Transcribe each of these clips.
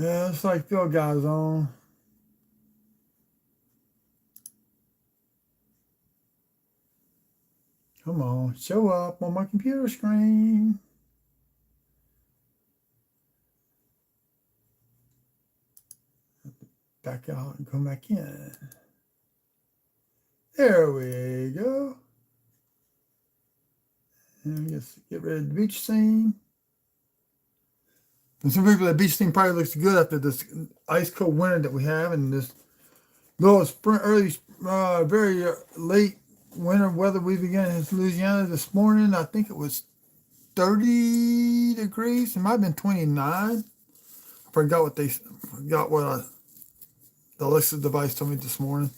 Yeah, it's like Phil guys on. Come on, show up on my computer screen. Back out and come back in. There we go. And just get rid of the beach scene. And some people, the beach scene probably looks good after this ice cold winter that we have and this little spring, early, very late winter weather we began in Louisiana this morning. I think it was 30 degrees. It might have been 29. I forgot what the Alexa device told me this morning.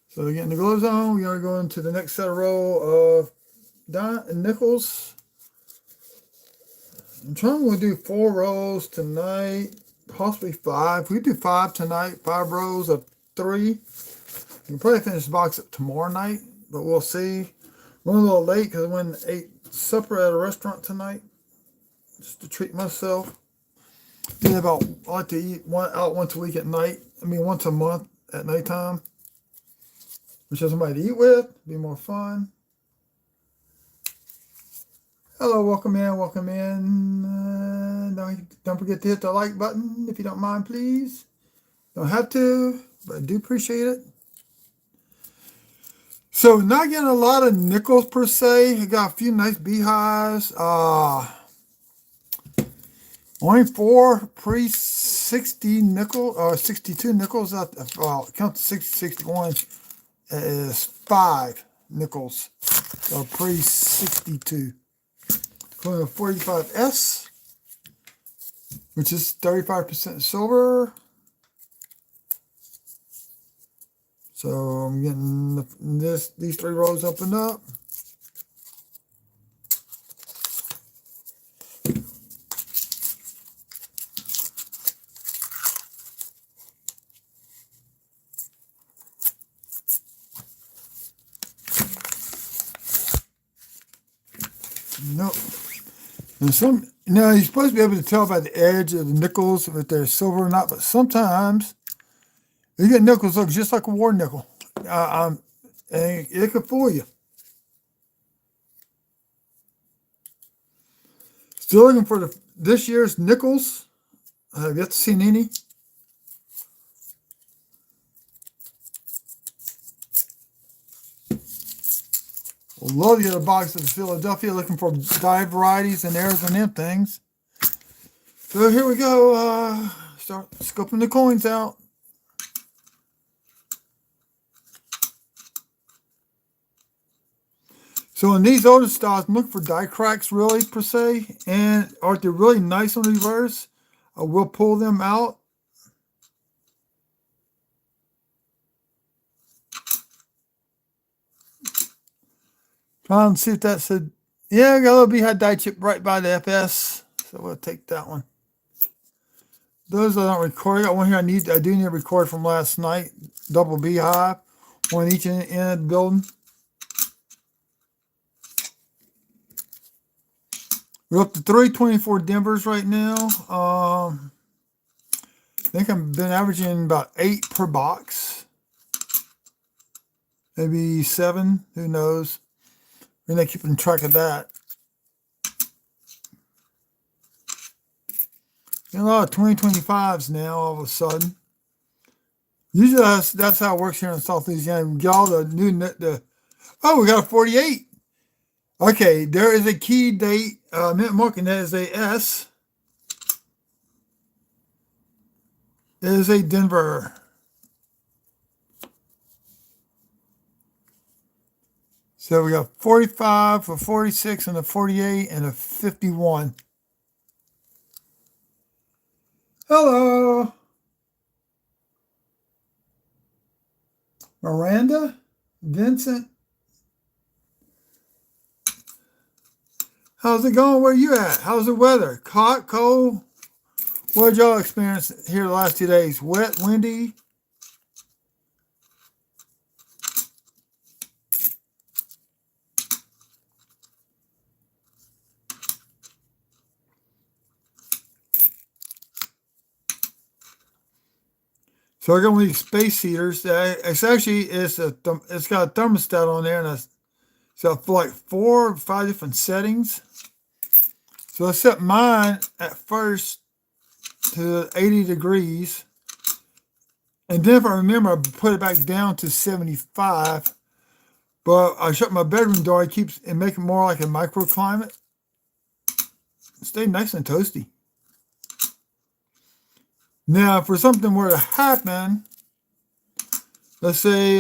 So getting the gloves on, we are going to the next set of row of nickels. I'm trying to do 4 rows tonight, possibly 5. We do 5 tonight, 5 rows of 3. We can probably finish the box up tomorrow night, but we'll see. We're a little late because I went and ate supper at a restaurant tonight just to treat myself. I like to eat out once a week at night. Once a month at nighttime. Which has somebody to eat with, be more fun. Hello, welcome in, welcome in. Don't forget to hit the like button if you don't mind, please. Don't have to, but I do appreciate it. So not getting a lot of nickels per se. I got a few nice beehives. Only 4 pre-60 nickel or 62 nickels. Count to 60, 61 is 5 nickels. So pre-62. Including a 45S, which is 35% silver. So I'm getting these 3 rows opened up. Nope. And you're supposed to be able to tell by the edge of the nickels if they're silver or not, but sometimes you get nickels look just like a war nickel. And it could fool you. Still looking for this year's nickels. I have yet to see any. I'd love to get a box of Philadelphia looking for dye varieties and errors and them things. So here we go. Start scoping the coins out. So in these older styles, I'm looking for die cracks really per se. And are they really nice on the reverse? I will pull them out. Trying to see if that said, yeah, I got a little beehive die chip right by the FS. So we'll take that one. Those I don't record. I got one here I do need to record from last night. Double beehive. One each end of the building. We're up to 324 Denvers right now. I think I've been averaging about 8 per box. Maybe 7. Who knows? We're not keeping track of that. Got a lot of 2025s now all of a sudden. Usually that's how it works here in South Louisiana. We get all the new we got a 48. Okay, there is a key date mint marking. That is a S. It is a Denver. So we got 45, a 46, and a 48, and a 51. Hello. Miranda? Vincent? How's it going? Where you at? How's the weather? Hot, cold? What did y'all experience here the last 2 days? Wet, windy? So I got one of these space heaters. It's actually it's got a thermostat on there, and it's got like 4 or 5 different settings. So I set mine at first to 80 degrees, and then if I remember, I put it back down to 75. But I shut my bedroom door. It keeps and make it more like a microclimate. Stay nice and toasty. Now, if for something were to happen, let's say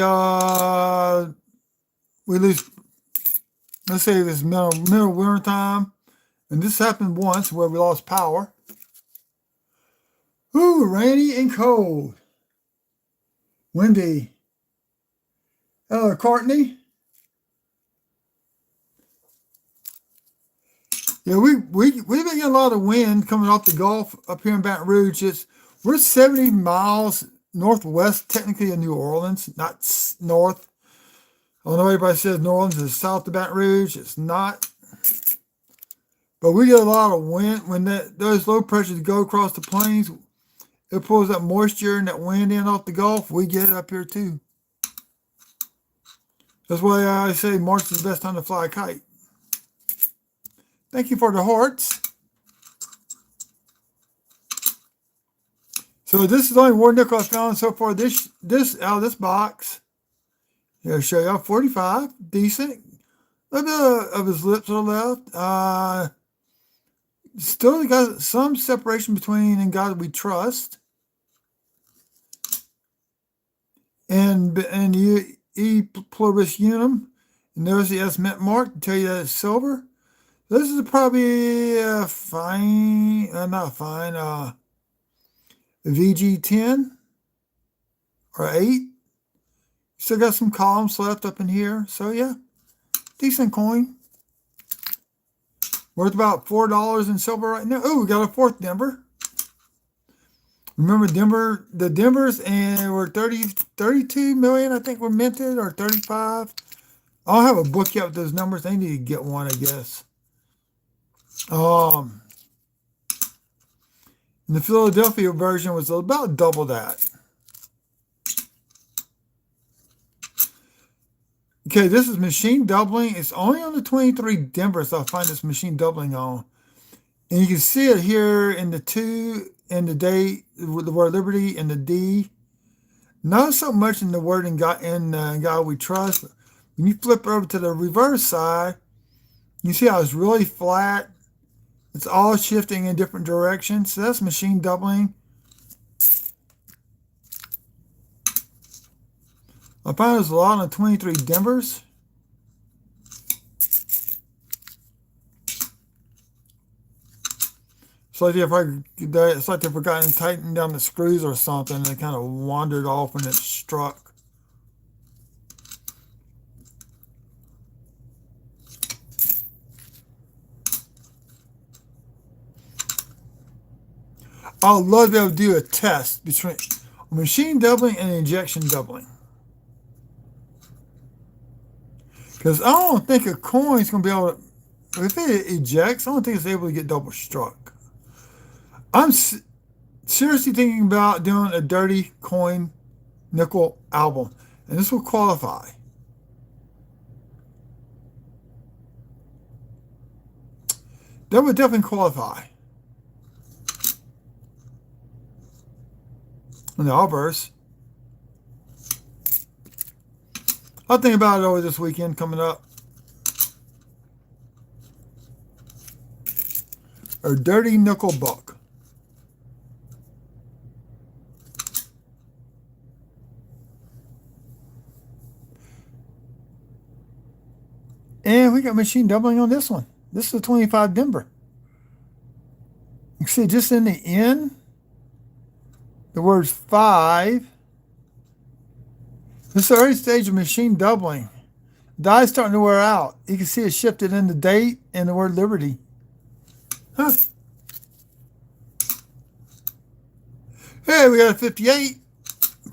we lose. Let's say this middle winter time, and this happened once where we lost power. Ooh, rainy and cold, windy. Hello, Courtney. Yeah, we've been getting a lot of wind coming off the Gulf up here in Baton Rouge. We're 70 miles northwest, technically, of New Orleans, not north. I don't know everybody says New Orleans is south of Baton Rouge. It's not. But we get a lot of wind. When those low pressures go across the plains, it pulls that moisture and that wind in off the Gulf. We get it up here too. That's why I say March is the best time to fly a kite. Thank you for the hearts. So this is the only war nickel I found so far. This out of this box. Here, I'll show y'all 45, decent. A little bit of his lips are left. Still got some separation between "In God We Trust" and E Pluribus Unum. And there's the S mint mark to tell you that it's silver. This is probably a fine, not fine, VG10 or 8. Still got some columns left up in here. So yeah, decent coin. Worth about $4 in silver right now. Oh, we got a 4th Denver. Remember Denver, the Denvers, and were 32 million, I think, were minted, or 35. I don't have a book yet with those numbers. They need to get one, I guess. And the Philadelphia version was about double that. Okay, this is machine doubling. It's only on the 23 Denvers I'll find this machine doubling on. And you can see it here in the 2, in the date, with the word Liberty, and the D. Not so much in the word "In God We Trust." When you flip over to the reverse side, you see how it's really flat. It's all shifting in different directions. So that's machine doubling. I found there's a lot on 23 Denvers. It's like they've forgotten to tighten down the screws or something, and it kind of wandered off when it struck. I'd love to be able to do a test between machine doubling and injection doubling. Because I don't think a coin's going to be able to, if it ejects, I don't think it's able to get double struck. I'm seriously thinking about doing a dirty coin nickel album, and this will qualify. That would definitely qualify. In the Allverse. I'll think about it over this weekend coming up. A dirty nickel buck. And we got machine doubling on this one. This is a 25 Denver. You see just in the end, the word 5. This is the early stage of machine doubling. Die's starting to wear out. You can see it shifted in the date and the word Liberty. Huh. Hey, we got a 58.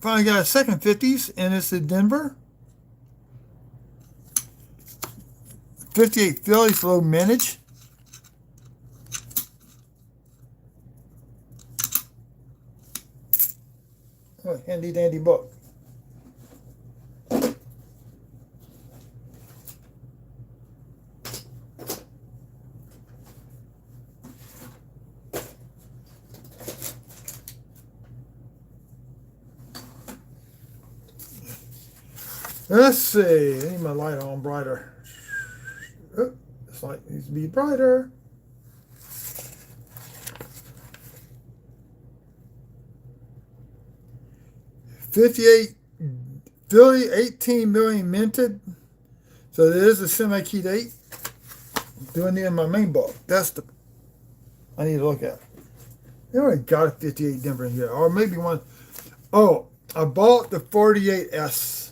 Finally got a second 50s, and it's in Denver. 58 Phillies, low mintage. Oh, handy dandy book. Let's see. I need my light on brighter. Oh, this light needs to be brighter. $58 billion, 18 million minted. So there is a semi-key date. Doing it in my main book. That's the I need to look at. They already got a 58 Denver here, or maybe one. Oh, I bought the 48S.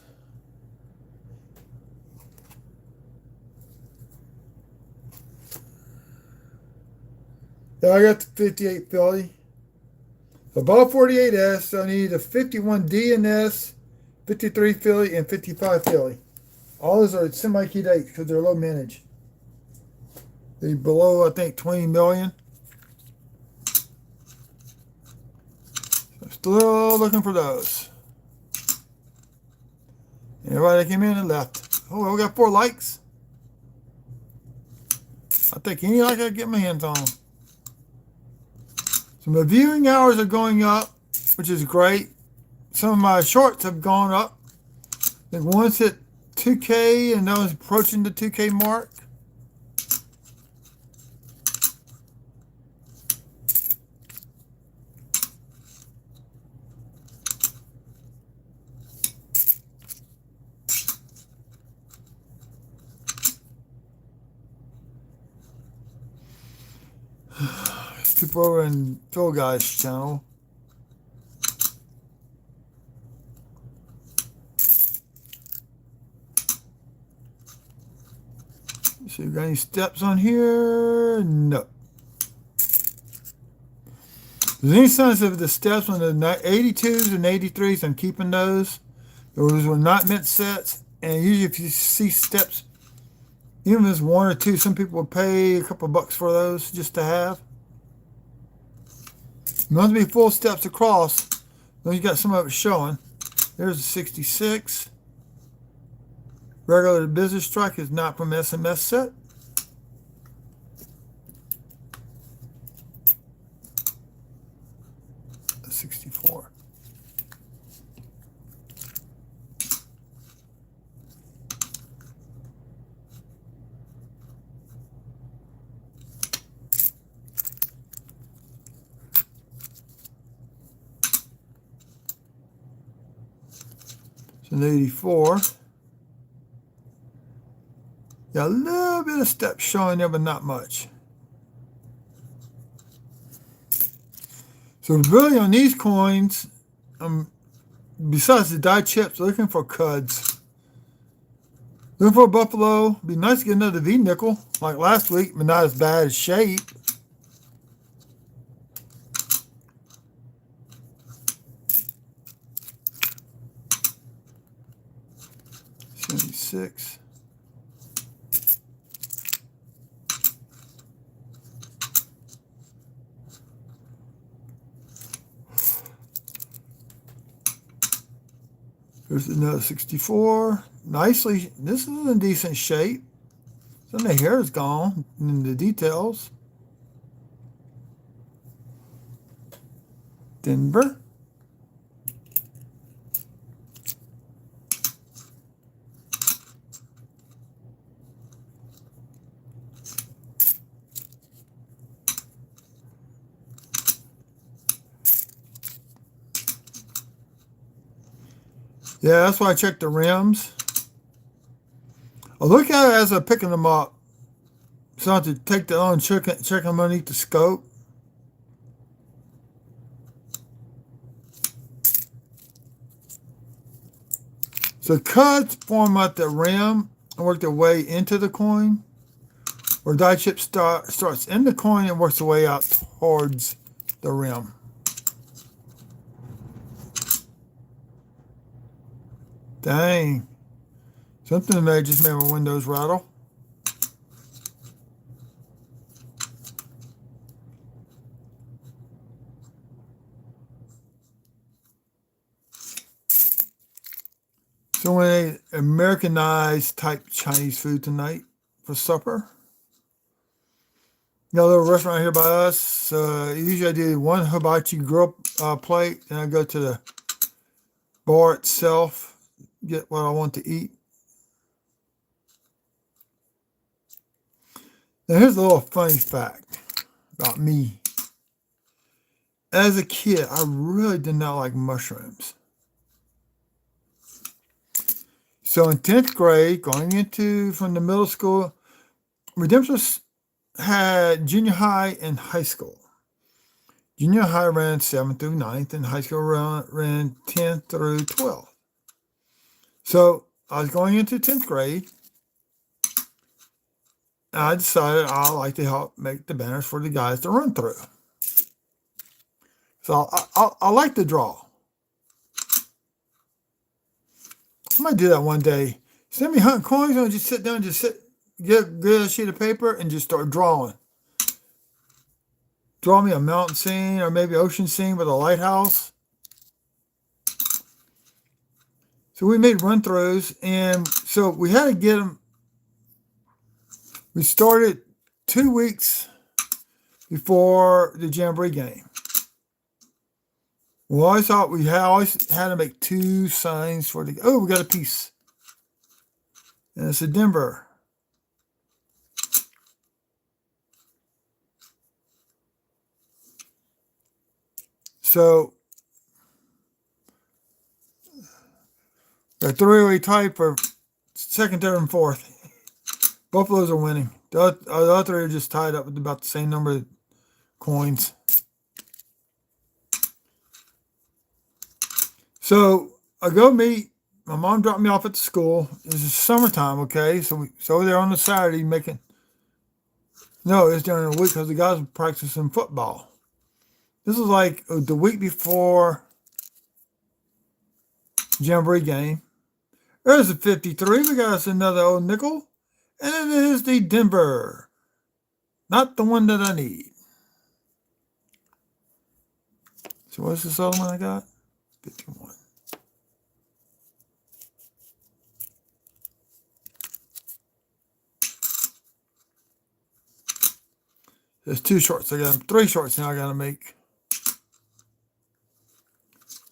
Yeah, I got the 58 Philly. So I bought 48S, so I need a 51 DNS, 53 Philly, and 55 Philly. All those are semi-key dates because they're low mintage. They're below, I think, 20 million. I'm still looking for those. Everybody that came in and left. Oh, well, we got 4 likes. I'll take any like I can get my hands on. So my viewing hours are going up, which is great. Some of my shorts have gone up. I think one's hit 2K and those approaching the 2K mark. People over in Phil Guy's channel. So you got any steps on here? No. There's any signs of the steps on the 82s and 83s? I'm keeping those. Those were not mint sets. And usually if you see steps, even if it's 1 or 2, some people will pay a couple bucks for those just to have. Must be full steps across. Then you got some of it showing. There's a 66. Regular business strike is not from SMS set. A 64. It's an 84. Got a little bit of steps showing there, but not much. So really on these coins, besides the die chips, looking for CUDs. Looking for a Buffalo. Be nice to get another V nickel like last week, but not as bad as shape. $76. There's another 64. Nicely, this is in decent shape. Some of the hair is gone in the details. Denver. Yeah, that's why I check the rims. I look at it as I'm picking them up. So I have to take the on, check them underneath the scope. So cuts form at the rim and work their way into the coin. Where die chip starts in the coin and works their way out towards the rim. Dang. Something just made my windows rattle. So we ate Americanized type Chinese food tonight for supper. Got a little restaurant here by us. Usually I do one hibachi grill plate, and I go to the bar itself, get what I want to eat. Now here's a little funny fact about me. As a kid, I really did not like mushrooms. So in 10th grade, going into from the middle school, Redemption had junior high and high school. Junior high ran 7th through 9th, and high school ran 10th through 12th. So I was going into 10th grade, and I decided I'd like to help make the banners for the guys to run through. So I like to draw. I might do that one day. Send me hunting coins, and just sit down, get a sheet of paper, and just start drawing. Draw me a mountain scene or maybe ocean scene with a lighthouse. So we made run-throughs, and so we had to get them. We started 2 weeks before the Jamboree game. We always thought we always had to make 2 signs for the. Oh, we got a piece, and it's a Denver. So, a 3-way tie for second, third, and fourth. Both of those are winning. The other 3 are just tied up with about the same number of coins. So I go meet. My mom dropped me off at the school. This is summertime, okay? So there on the Saturday making. No, it's during the week because the guys were practicing football. This was like the week before Jamboree game. There's a 53. We got us another old nickel. And it is the Denver. Not the one that I need. So what's this other one I got? 51. There's 2 shorts. I got 3 shorts now I got to make.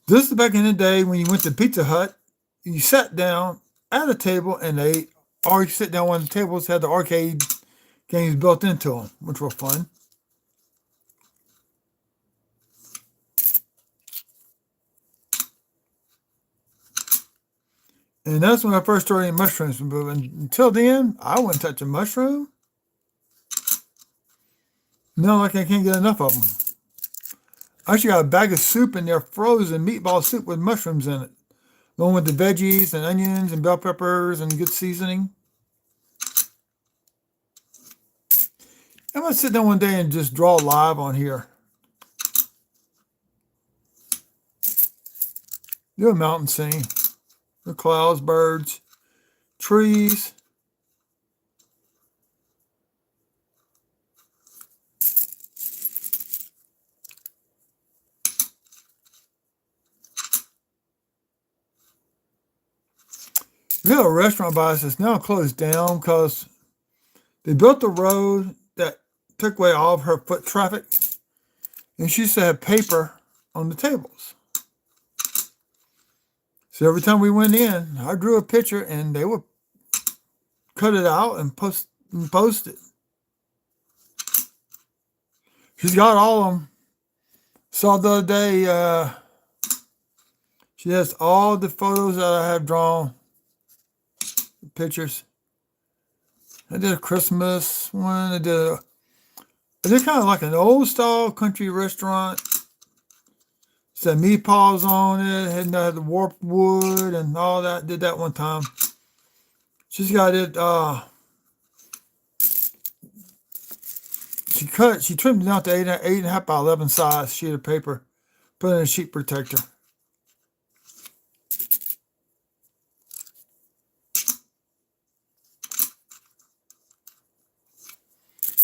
This is back in the day when you went to Pizza Hut. You sat down at a table and ate, or you sit down one of the tables had the arcade games built into them, which were fun. And that's when I first started eating mushrooms. But until then, I wouldn't touch a mushroom. No, like I can't get enough of them. I actually got a bag of soup in there, frozen meatball soup with mushrooms in it. Along with the veggies and onions and bell peppers and good seasoning. I'm going to sit down one day and just draw live on here. Do a mountain scene. The clouds, birds, trees. We have a restaurant by us that's now closed down because they built a road that took away all of her foot traffic. And she used to have paper on the tables. So every time we went in, I drew a picture and they would cut it out and post it. She's got all of them. Saw the other day, she has all the photos that I have drawn. Pictures. I did a Christmas one. I did kind of like an old style country restaurant. Said meatballs on it. Had the warped wood and all that. Did that one time. She's got it. She trimmed it down to 8.5 by 11 size sheet of paper. Put it in a sheet protector.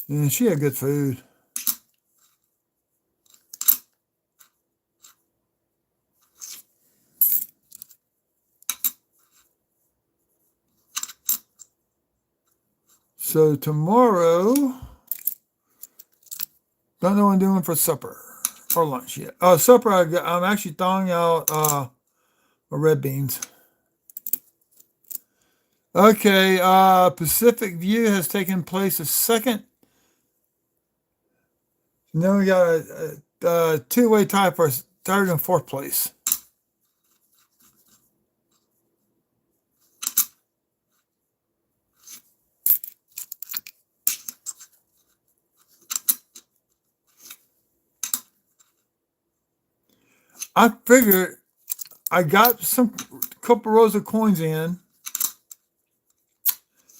And she had good food. So tomorrow, don't know what I'm doing for supper or lunch yet. Supper, I'm actually thawing out my red beans. Okay, Pacific View has taken place a second. Then we got a two-way tie for third and fourth place. I figured I got some couple rows of coins in.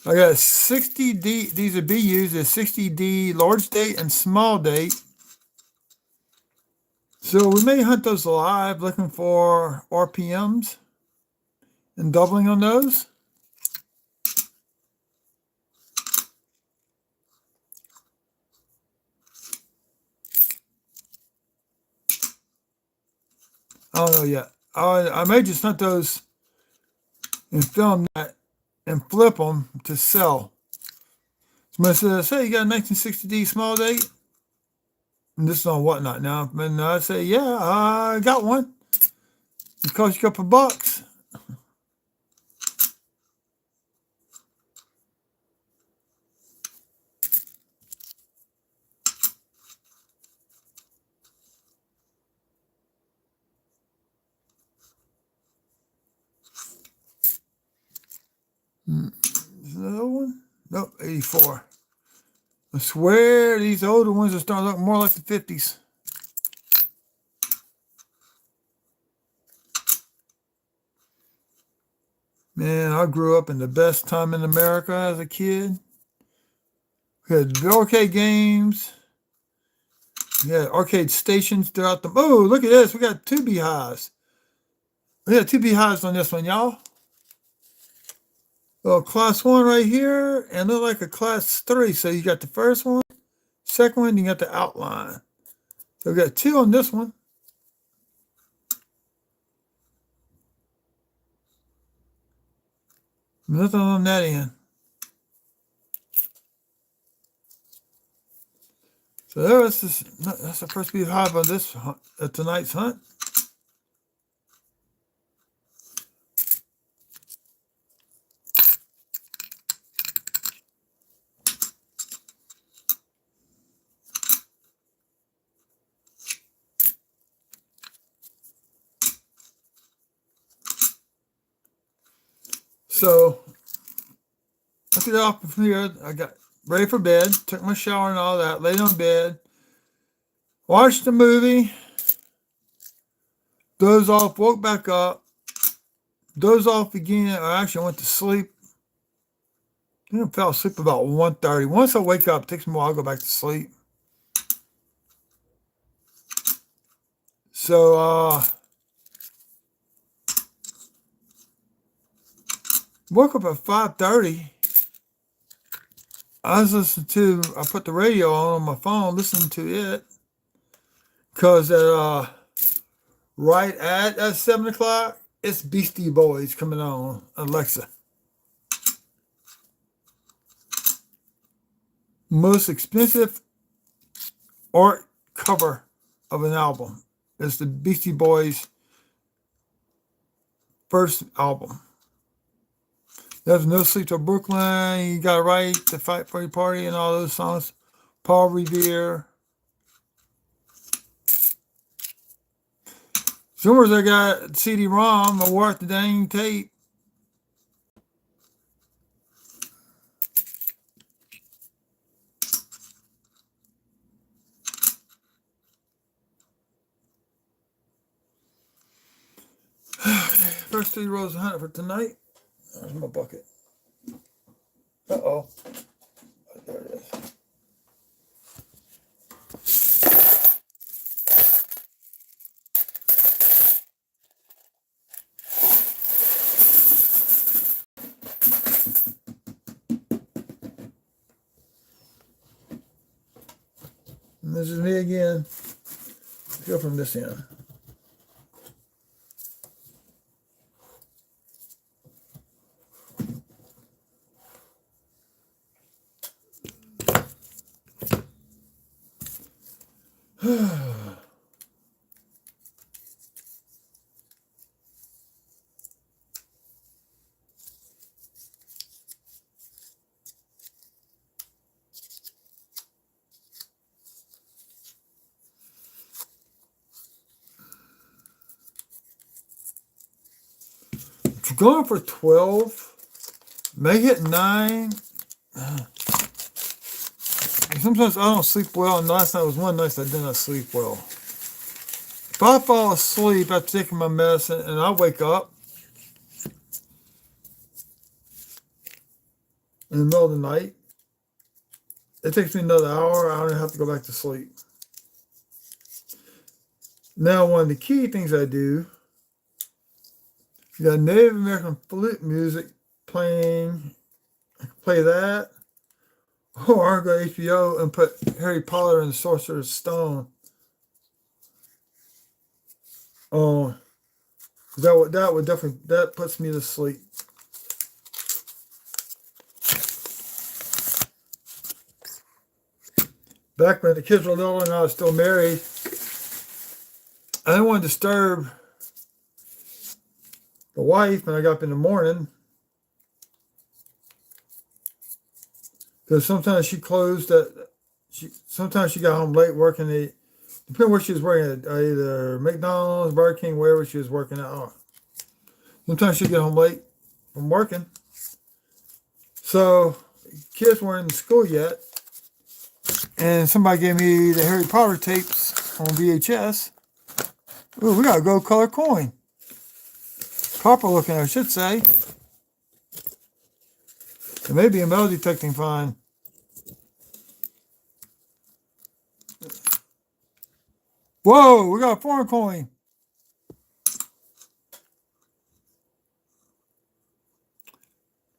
I got 60D, these are BUs, a 60D large date and small date. So we may hunt those live, looking for RPMs and doubling on those. I don't know yet. I may just hunt those and film that and flip them to sell. Somebody says, hey, you got a 1960D small date? And this is on Whatnot now. And I say, yeah, I got one. It cost you a couple bucks. Is that another one? Nope, 84. I swear these older ones are starting to look more like the 50s. Man, I grew up in the best time in America as a kid. We had arcade games. We had arcade stations throughout the... Oh, look at this. We got two beehives. We got two beehives on this one, y'all. Well, class 1 right here, and look like a class 3. So you got the first one, second one, you got the outline. So we got 2 on this one. Nothing on that end. So that's the first beehive on this tonight's hunt. So I get off from here. I got ready for bed, took my shower and all that, laid on bed, watched the movie, dozed off, woke back up, dozed off again. I actually went to sleep. I fell asleep about 1:30. Once I wake up, it takes me a while to go back to sleep. So woke up at 5:30. I put the radio on my phone, listening to it. Because right at 7 o'clock, it's Beastie Boys coming on, Alexa. Most expensive art cover of an album is the Beastie Boys' first album. There's No Sleep Till Brooklyn, You Got a Right to Fight for Your Party, and all those songs. Paul Revere. Somewhere I got CD-ROM, I wore the dang tape. First 3 rows of hunting for tonight. There's my bucket. Uh-oh. There it is. And this is me again. Let's go from this end. going for 12. Make it 9. Sometimes I don't sleep well, and last night was one night I did not sleep well. If I fall asleep after taking my medicine and I wake up in the middle of the night, it takes me another hour. I don't have to go back to sleep. Now, one of the key things I do, you got Native American flute music playing. I can play that. Or I go to HBO and put Harry Potter and the Sorcerer's Stone. Oh, that would definitely, that puts me to sleep. Back when the kids were little and I was still married, I didn't want to disturb the wife when I got up in the morning, because sometimes she closed at, sometimes she got home late working. Depending where she was working at, either McDonald's, Burger King, wherever she was working at. Sometimes she'd get home late from working. So kids weren't in school yet. And somebody gave me the Harry Potter tapes on VHS. Ooh, we got a gold color coin. Copper looking, I should say. It may be a metal detecting find. Whoa, we got a foreign coin.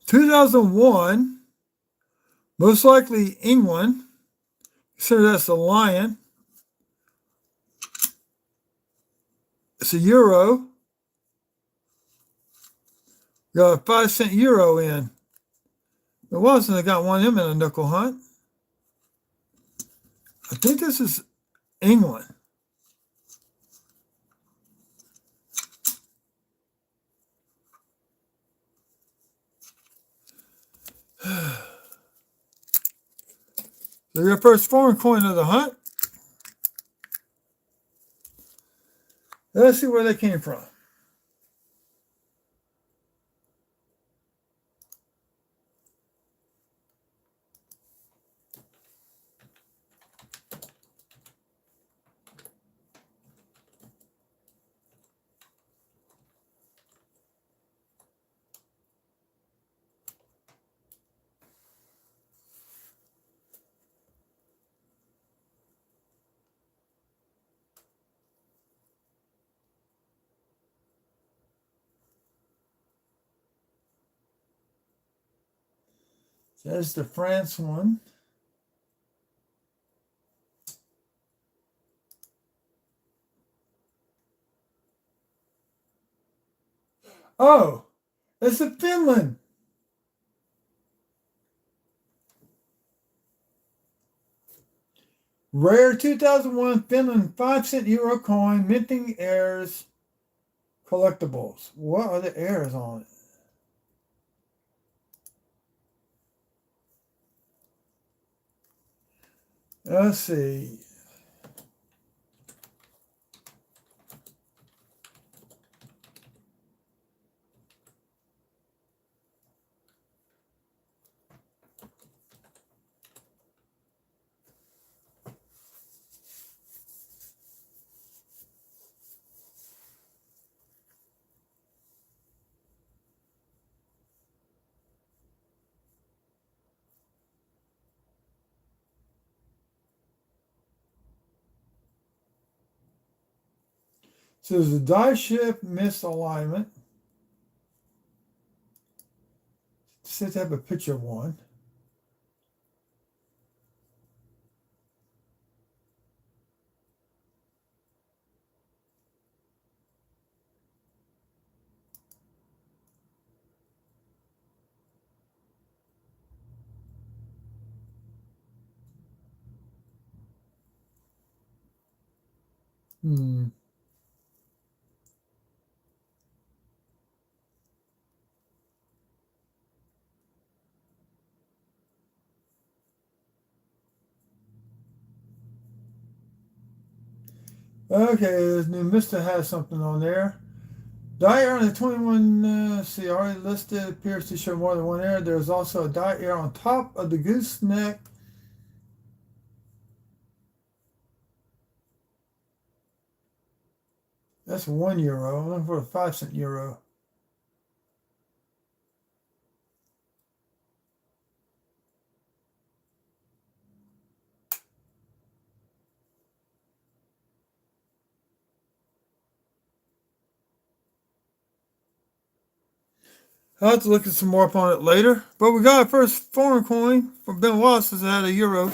$2001, most likely England. Consider that's a lion. It's a euro. Got a 5-cent euro in. It wasn't. I got one of them in a nickel hunt. I think this is England. So your first foreign coin of the hunt. Let's see where they came from. There's the France one. Oh, it's a Finland. Rare 2001 Finland 5-cent euro coin, minting heirs, collectibles. What are the heirs on it? Let's see. So there's a die shift misalignment. Says to have a picture of one. Okay, this new Mr. has something on there. Die error on the 21, see, already listed, appears to show more than one error. There's also a die error on top of the gooseneck. That's €1. I'm looking for a 5-cent euro. I'll have to look at some more upon it later. But we got our first foreign coin from Ben Wallace that had a euro.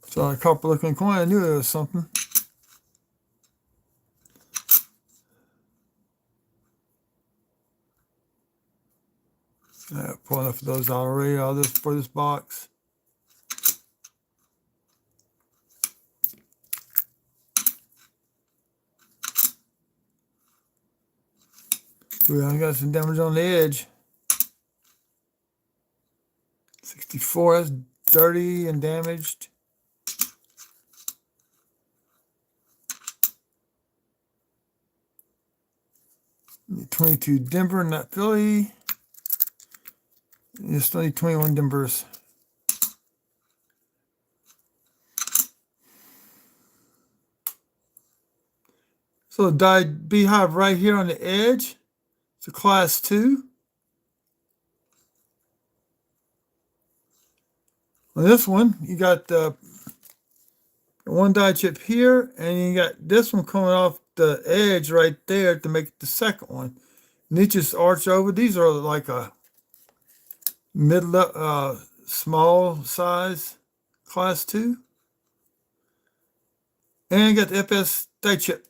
So a copper looking coin, I knew it was something. I pulled enough of those out already out of this for this box. Ooh, I got some damage on the edge. 64, that's dirty and damaged. $22 Denver, not Philly. It's only 21 Denvers. So the dyed beehive right here on the edge. It's a class 2. On this one, you got the one die chip here, and you got this one coming off the edge right there to make the second one. And these just arch over. These are like a mid small size class 2. And you got the FS die chip.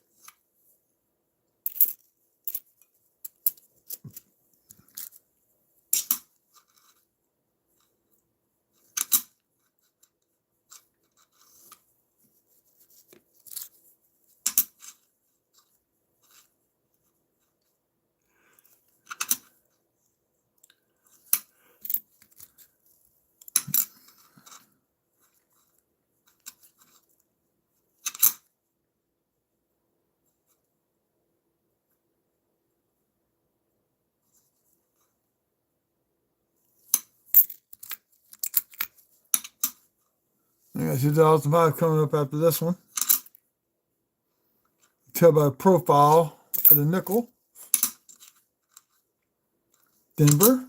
I got 2005 coming up after this one. Tell by the profile of the nickel. Denver.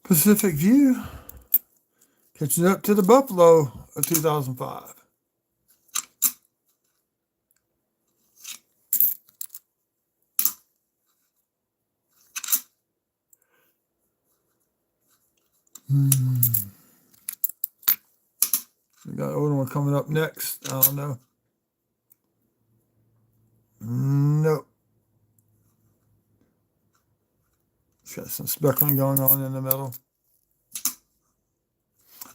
Pacific View. Catching up to the Buffalo of 2005. We got another one coming up next. I don't know. Nope. It's got some speckling going on in the middle.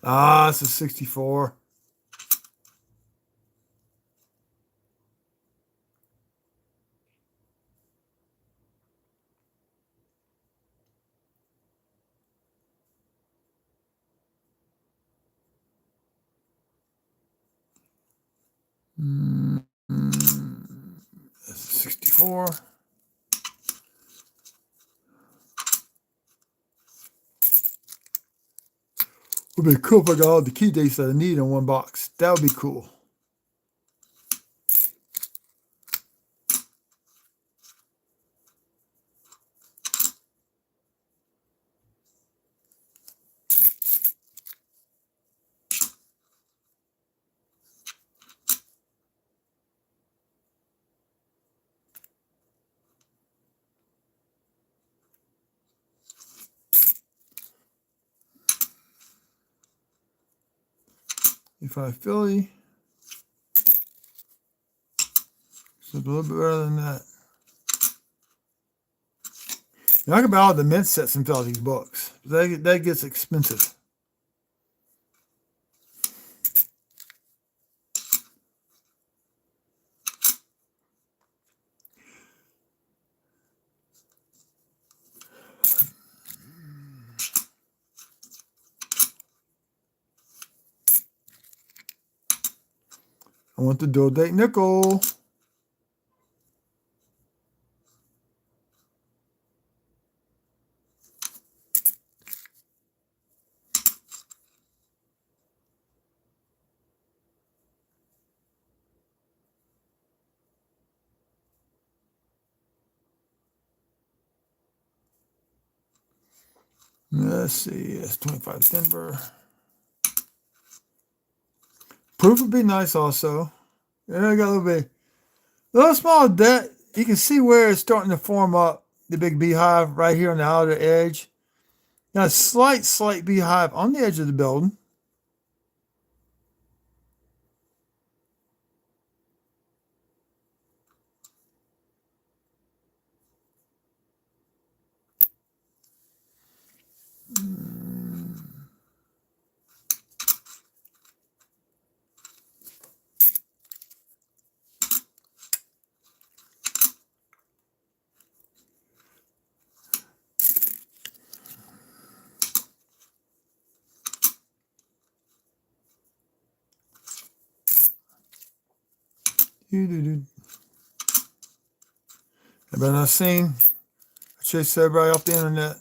Ah, it's a 64. That's a 64. Would be cool if I got all the key dates that I need in one box. That would be cool. If I Philly, it's a little bit better than that. Now, I can buy all the mint sets and fill these books. That gets expensive. I want the dual date nickel. Let's see, it's 25 Denver. Proof would be nice also. Yeah, I got a little small dent. You can see where it's starting to form up, the big beehive right here on the outer edge. Got a slight beehive on the edge of the building. Everybody not seen? I chased everybody off the internet.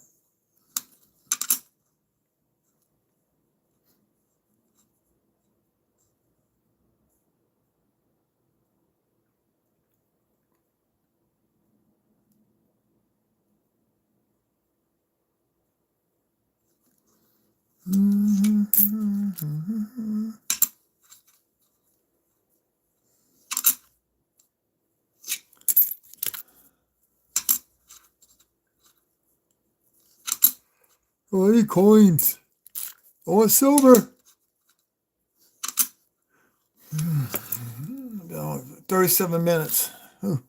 Oh, I need coins. I want silver. 37 minutes. Ooh.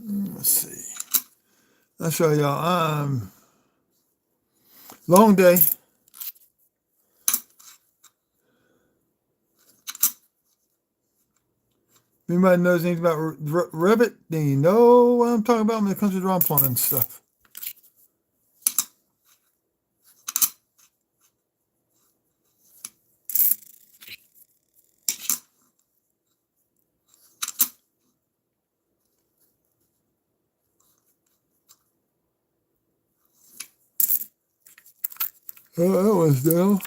Let's see. I'll show y'all. Long day. If anybody knows anything about Revit, then you know what I'm talking about when it comes to drum plumbing stuff. Oh, that was down.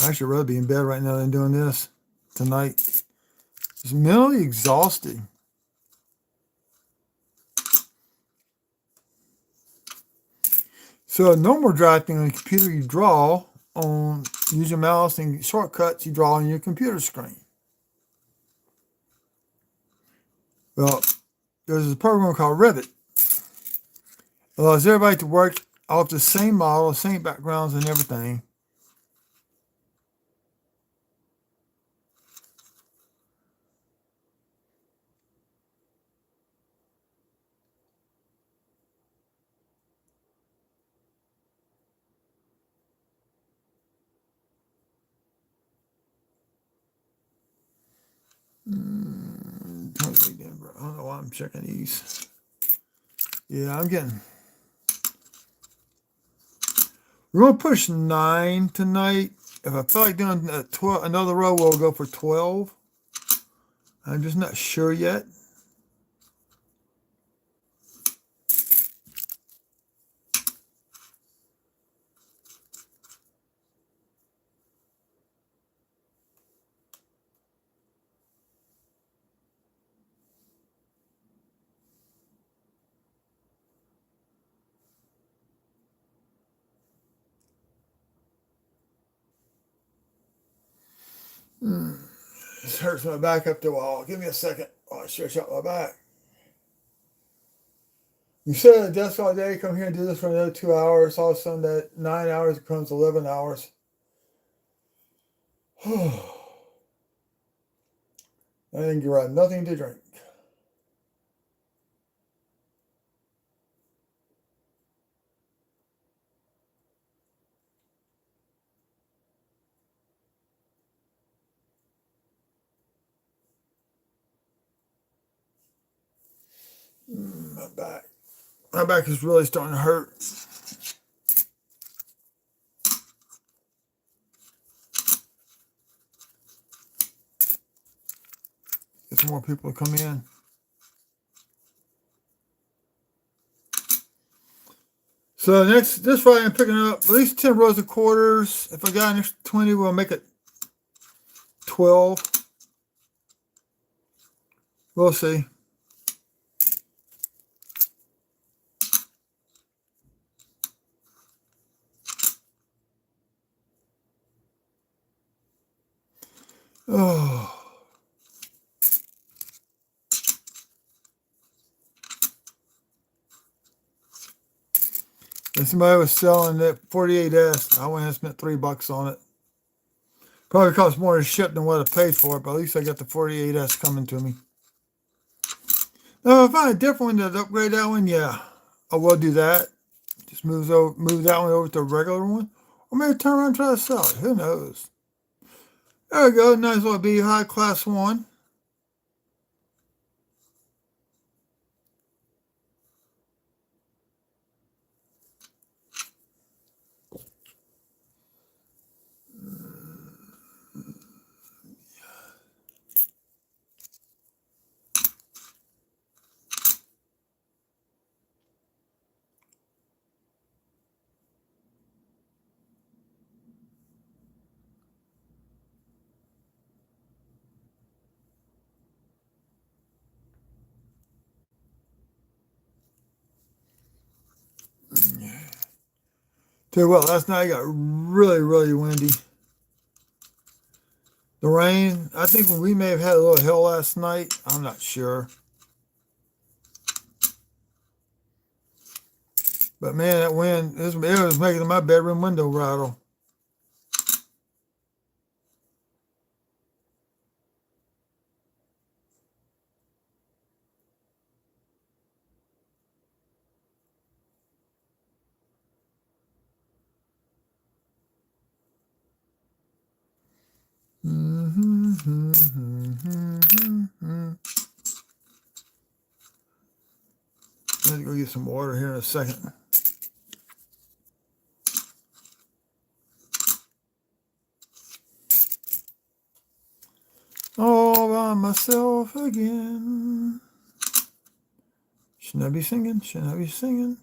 I should rather be in bed right now than doing this tonight. It's mentally exhausting. So no more drafting on the computer. You draw on, use your mouse and shortcuts you draw on your computer screen. Well, there's a program called Revit. It allows everybody to work off the same model, same backgrounds and everything. I don't know why I'm checking these. Yeah, I'm getting. We're going to push 9 tonight. If I feel like doing 12, another row, we'll go for 12. I'm just not sure yet. This hurts my back up the wall. Give me a second while I stretch out my back. You sit at a desk all day, come here and do this for another 2 hours. All of a sudden, that 9 hours becomes 11 hours. I didn't give out nothing to drink. My back. My back is really starting to hurt. Get some more people to come in. So this Friday I'm picking up at least 10 rows of quarters. If I got an extra 20, we'll make it 12. We'll see. Oh. If somebody was selling that 48S, I went and spent $3 on it. Probably cost more to ship than what I paid for it, but at least I got the 48S coming to me. Now, if I find a different one to upgrade that one, yeah, I will do that. Just move that one over to a regular one. Or maybe turn around and try to sell it. Who knows? There we go. Nice little B high class 1. Tell you what, last night got really, really windy. The rain, I think we may have had a little hail last night. I'm not sure. But man, that wind, it was making my bedroom window rattle. Let's go get some water here in a second. All by myself again. Shouldn't I be singing? Shouldn't I be singing?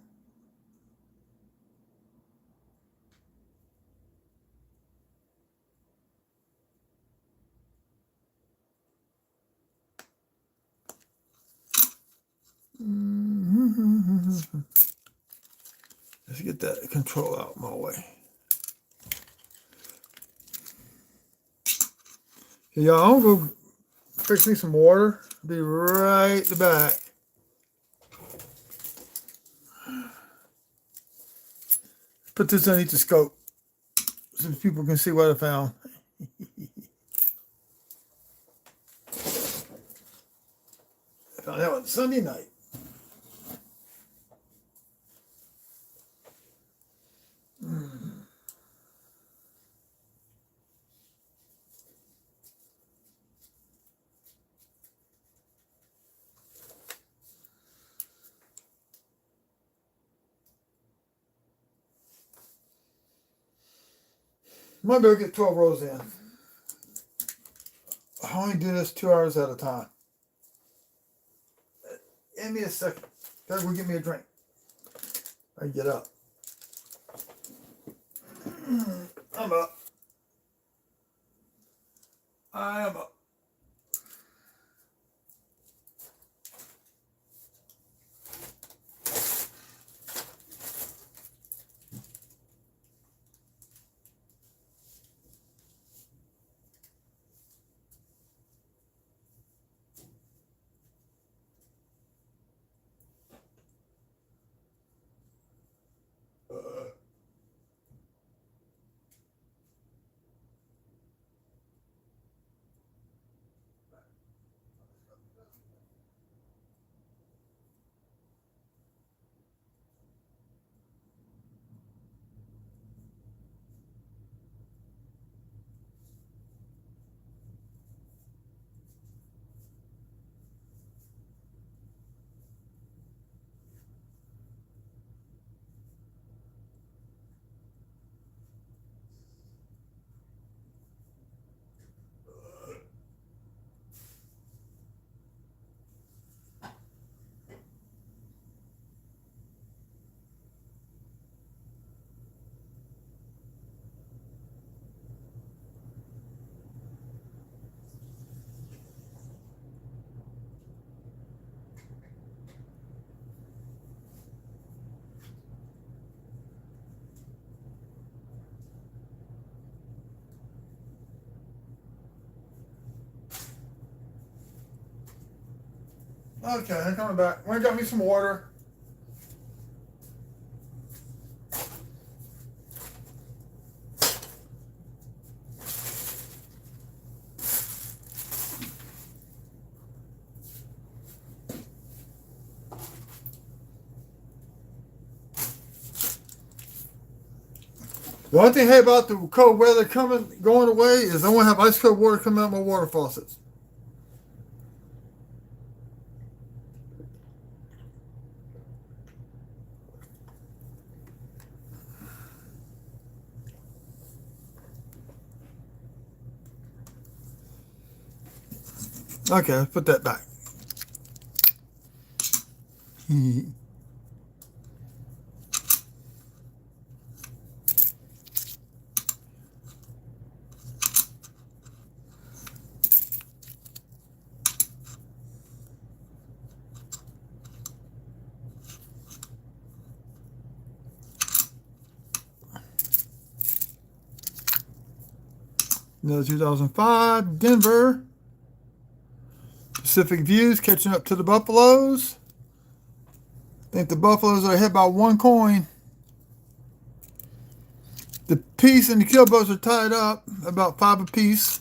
Let's get that control out of my way. Okay, y'all, I'm going to go fix me some water. Be right back. Put this underneath the scope so people can see what I found. I found that one Sunday night. Might be able to get 12 rows in. I only do this 2 hours at a time. Give me a second. Gotta go get me a drink. I get up. I'm up. I am up. Okay, I'm coming back. Wayne got me some water. The only thing I hate about the cold weather going away is I won't have ice cold water coming out of my water faucets. Okay, let's put that back. Another 2005 Denver Pacific Views catching up to the Buffaloes. I think the Buffaloes are ahead by 1 coin. The Peace and the Killboats are tied up about 5 apiece.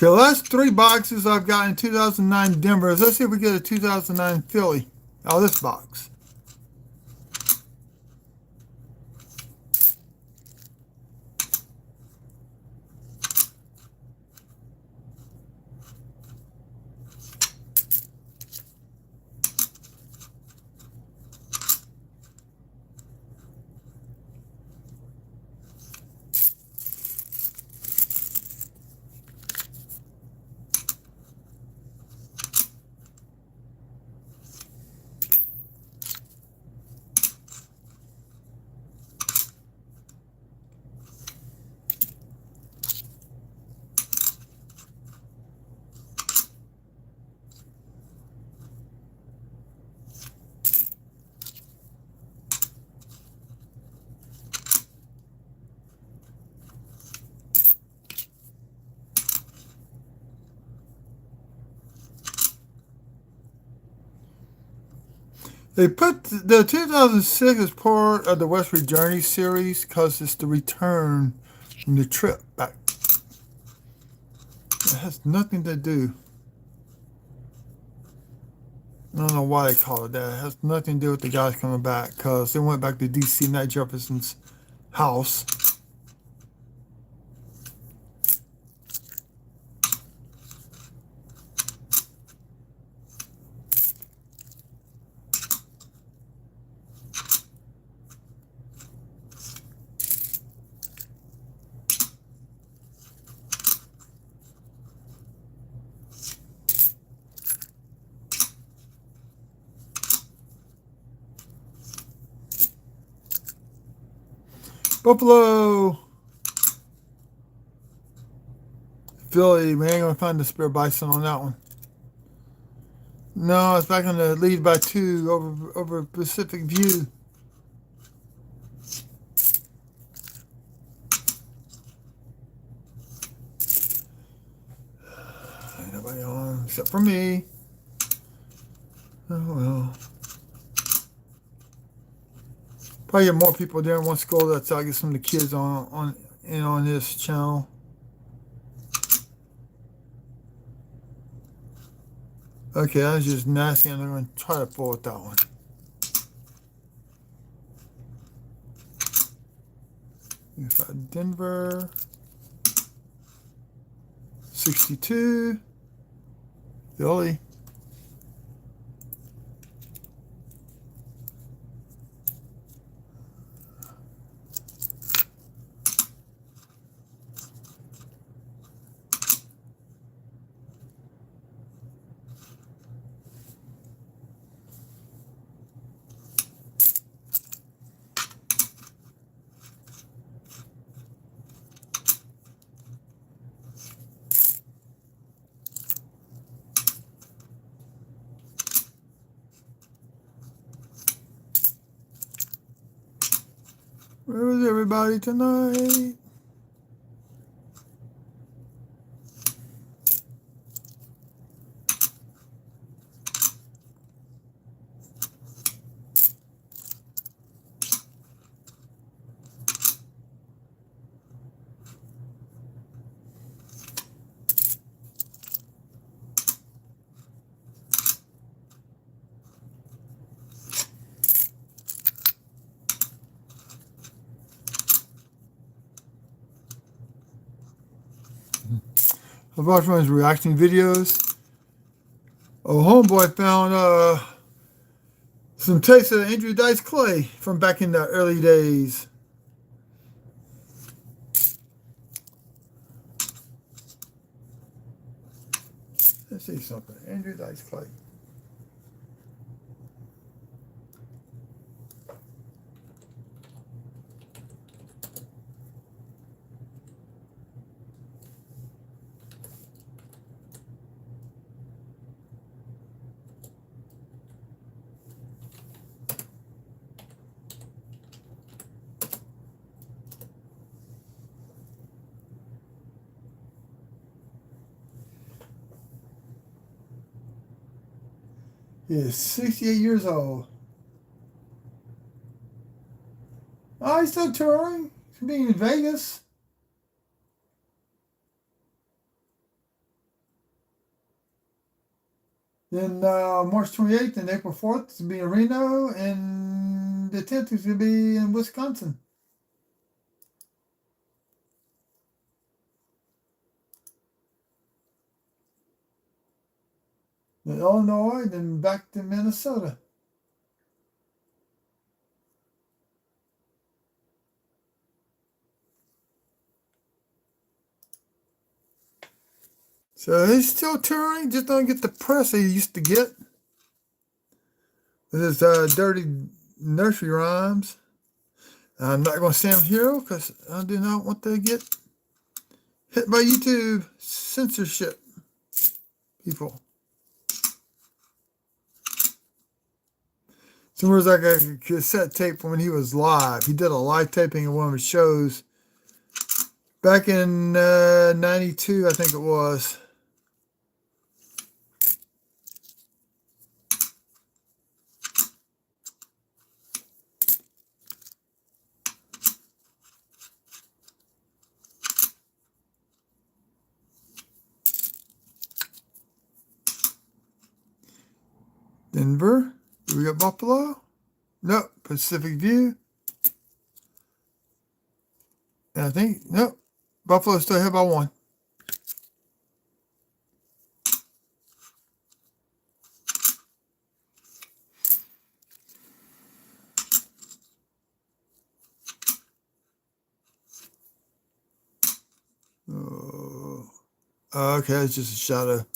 Okay, the last 3 boxes I've got in 2009 Denver. Let's see if we get a 2009 Philly out of this box. They put the 2006 as part of the Westward Journey series because it's the return from the trip back. It has nothing to do. I don't know why they call it that. It has nothing to do with the guys coming back because they went back to DC, not Jefferson's house. Buffalo, Philly, we ain't gonna find the spare bison on that one. No, it's back on the lead by 2 over Pacific View. Ain't nobody on except for me. Oh well. Probably get more people there in one school. That's how I get some of the kids on this channel. Okay, that was just nasty, and I'm going to try to pull with that one. Denver, 62, Philly. Where is everybody tonight? I watched one of his reaction videos. A homeboy found some tapes of Andrew Dice Clay from back in the early days. Let's see something. Andrew Dice Clay. He is 68 years old. Oh, he's still touring. He's being in Vegas. Then March 28th and April 4th is going to be in Reno, and the 10th is going to be in Wisconsin. In Illinois, then back to Minnesota. So he's still touring, just don't get the press he used to get with his dirty nursery rhymes. I'm not going to say them here because I do not want to get hit by YouTube censorship people. So there was like a cassette tape from when he was live. He did a live taping of one of his shows back in 92, I think it was. Denver. Do we got Buffalo? Nope. Pacific View. And I think, nope. Buffalo still ahead by 1. Oh, okay, it's just a shadow.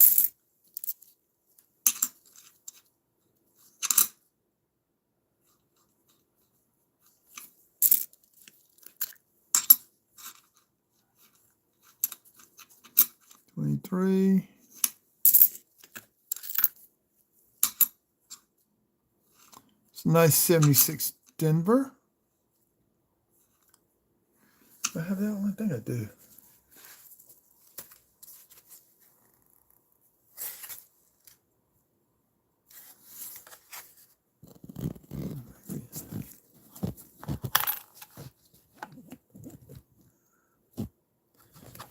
Three. It's a nice 76 Denver. I have that one? I think I do.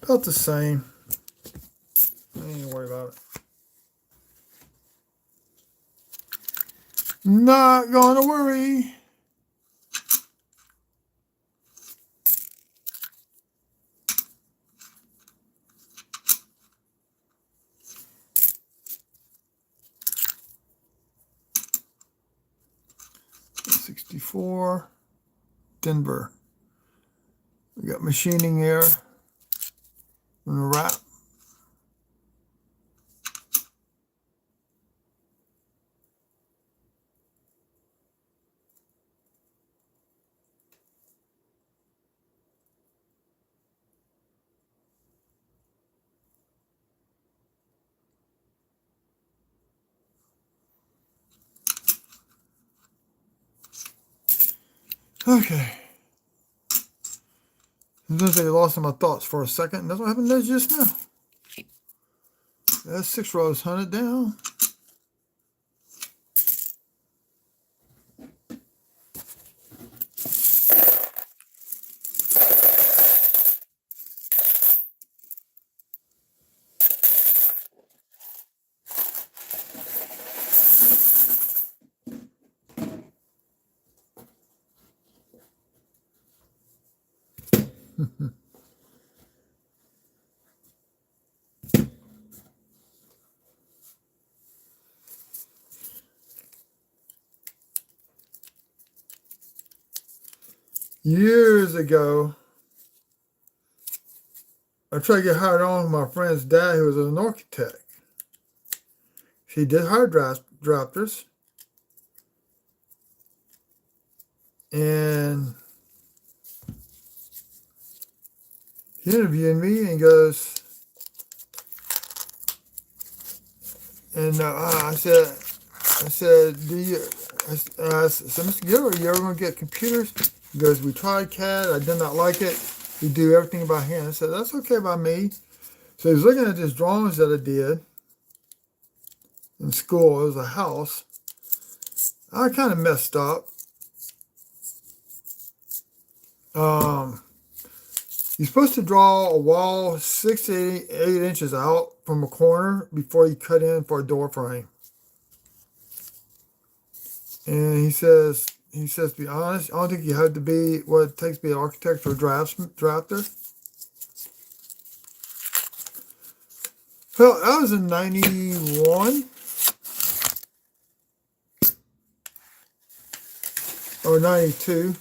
About the same. I ain't gonna worry about it. Not gonna worry. $64 Denver. We got machining here and a wrap. Okay. Sometimes I lost in my thoughts for a second. That's what happened there just now. That's 6 rows hunted down. Years ago, I tried to get hired on with my friend's dad, who was an architect. He did hire drafters, and he interviewed me, and he goes, and I said, do you? I said, Mr. Gilbert, are you ever going to get computers? He goes, we tried CAD. I did not like it. We do everything by hand. I said, that's okay by me. So he was looking at these drawings that I did in school. It was a house. I kind of messed up. You're supposed to draw a wall 6 to 8 inches out from a corner before you cut in for a door frame. And he says, to be honest, I don't think you have to be what it takes to be an architect or a drafter. Well, that was in 91 or 92.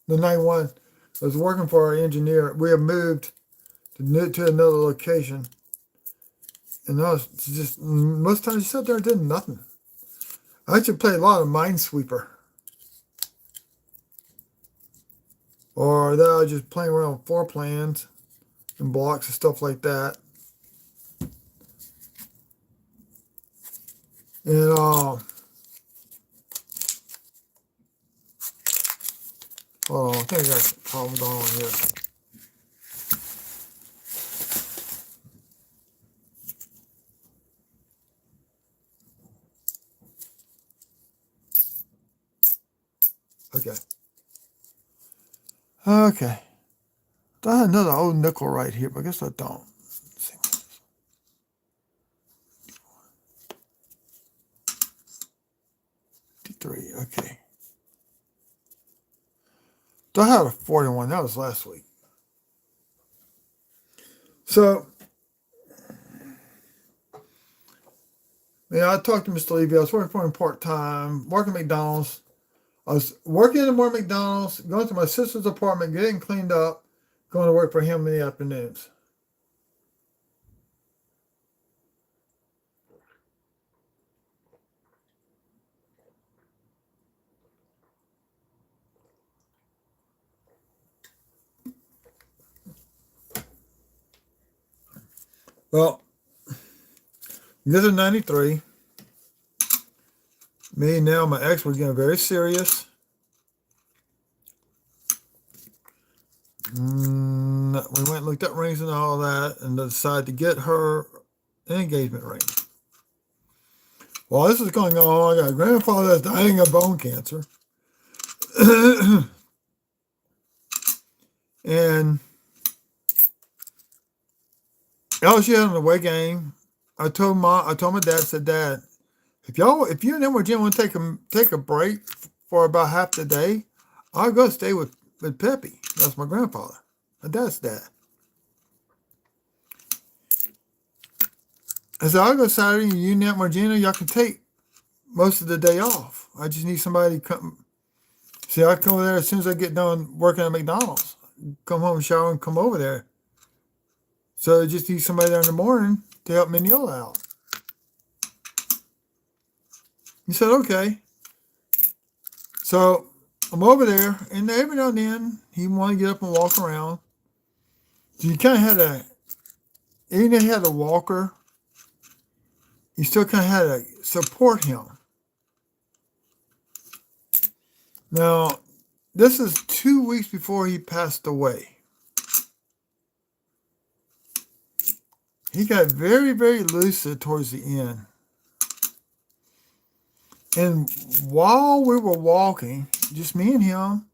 The 91. I was working for our engineer. We had moved to another location. And I was just, most times you sat there and did nothing. I actually played a lot of Minesweeper. Or that I was just playing around with floor plans and blocks and stuff like that. And hold on, I think I got a problem going on here. Okay. I had another old nickel right here, but I guess I don't. Let's see. 53, okay. I had a 41. That was last week. So, I talked to Mr. Levy. I was working for him part-time, working at McDonald's. I was working in the morning at McDonald's, going to my sister's apartment, getting cleaned up, going to work for him in the afternoons. Well, this is 93. Me now, my ex were getting very serious. We went and looked at rings and all that, and decided to get her an engagement ring. While this is going on, I got a grandfather that's dying of bone cancer. And LSU had an away game. I told my dad, said, Dad, if you and them were want to take a break for about half the day, I'll go stay with Peppy. That's my grandfather. My dad's dad. I said, I'll go Saturday, and you and Aunt Margina, y'all can take most of the day off. I just need somebody to come. See, I come over there as soon as I get done working at McDonald's. Come home, shower, and come over there. So I just need somebody there in the morning to help Mignola out. He said, okay. So I'm over there, and every now and then he wanted to get up and walk around. So you kind of had even though he had a walker, you still kind of had to support him. Now, this is 2 weeks before he passed away. he got very, very lucid towards the end. And while we were walking, just me and him,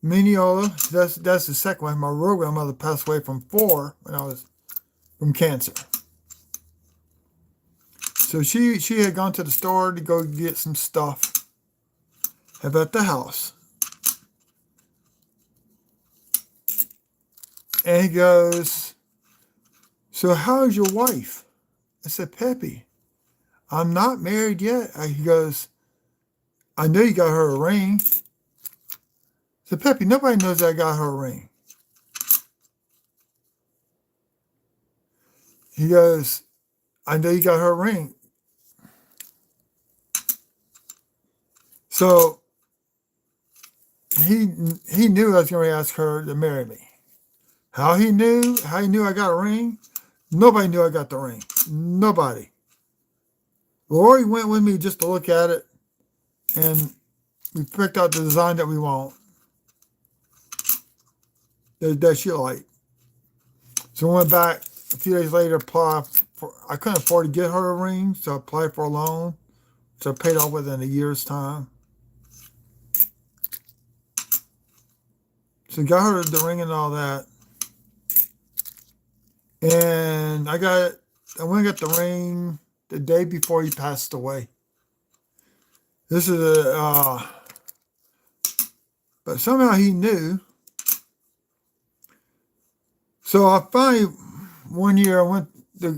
Mineola, that's the second one. My real grandmother passed away from 4 when I was from cancer. So she had gone to the store to go get some stuff at the house. And he goes, "So how's your wife?" I said, "Peppy, I'm not married yet." He goes, "I know you got her a ring." I said, "Peppy, nobody knows I got her a ring." He goes, "I know you got her a ring." So he knew I was going to ask her to marry me. How he knew I got a ring? Nobody knew I got the ring. Nobody. Lori went with me just to look at it, and we picked out the design that we want, that she liked. So we went back a few days later, I couldn't afford to get her a ring, so I applied for a loan, so I paid off within a year's time. So got her the ring and all that. And I went and got the ring the day before he passed away. This is but somehow he knew. So I finally, one year, I went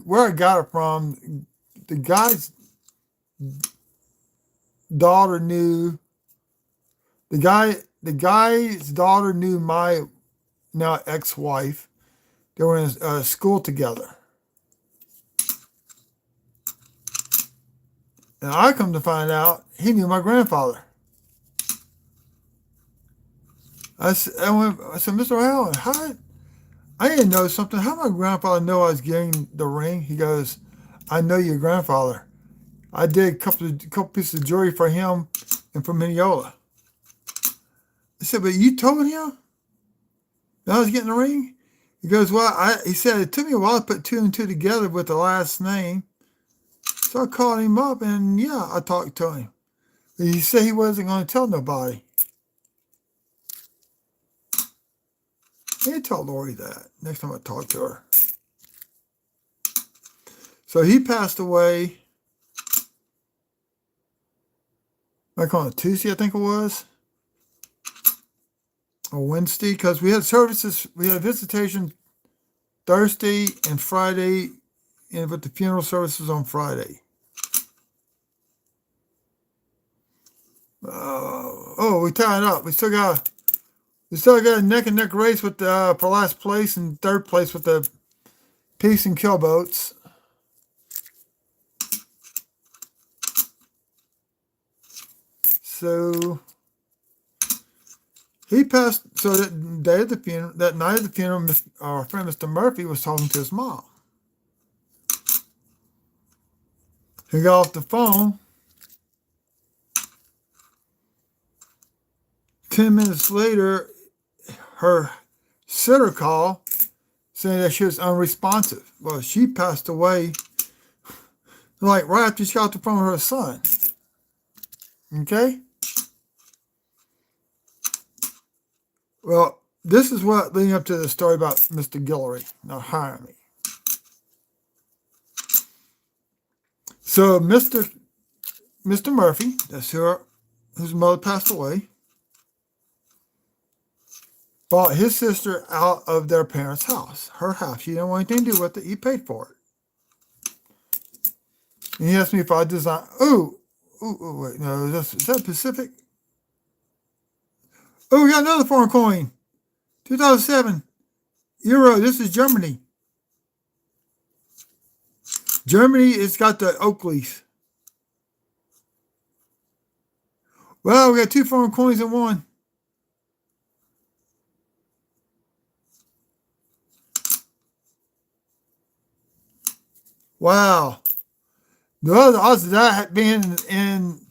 where I got it from. The guy's daughter knew. The guy's daughter knew my now ex-wife. They were in school together. And I come to find out he knew my grandfather. I said, "Mr. Allen, how I didn't know something. How my grandfather know I was getting the ring?" He goes, "I know your grandfather. I did a couple pieces of jewelry for him and for Mineola." I said, "But you told him that I was getting the ring?" He goes, "Well, he said it took me a while to put 2 and 2 together with the last name." So I called him up, and yeah, I talked to him. He said he wasn't going to tell nobody. He told Lori that next time I talked to her. So he passed away like on a Tuesday, I think it was, or Wednesday, because we had services, we had visitation Thursday and Friday, and with the funeral services on Friday. We tied up. We still got a neck and neck race with for last place and third place with the Peace and Kill boats. So he passed. So that day of the funeral, that night of the funeral, our friend Mr. Murphy was talking to his mom. He got off the phone. 10 minutes later, her sitter called saying that she was unresponsive. Well, she passed away like right after she got off the phone with her son. Okay? Well, this is what leading up to the story about Mr. Guillory not hiring me. So Mr. Murphy, that's whose mother passed away, bought his sister out of their parents' house, her house. She didn't want anything to do with it. He paid for it. And he asked me if I designed. Wait, no, is that Pacific? Oh, we got another foreign coin. 2007 euro. This is Germany. Germany, it's got the Oakleys. Well, we got 2 foreign coins in one. Wow. The other odds of that being in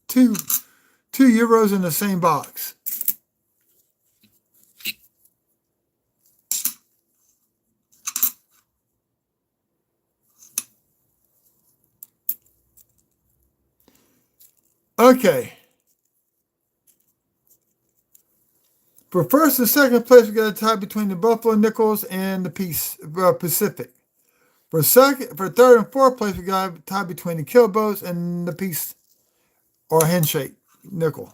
two euros in the same box. Okay. For first and second place, we got a tie between the Buffalo Nickels and the Pacific. For third and fourth place, we got a tie between the Killboats and the Peace or Handshake Nickel.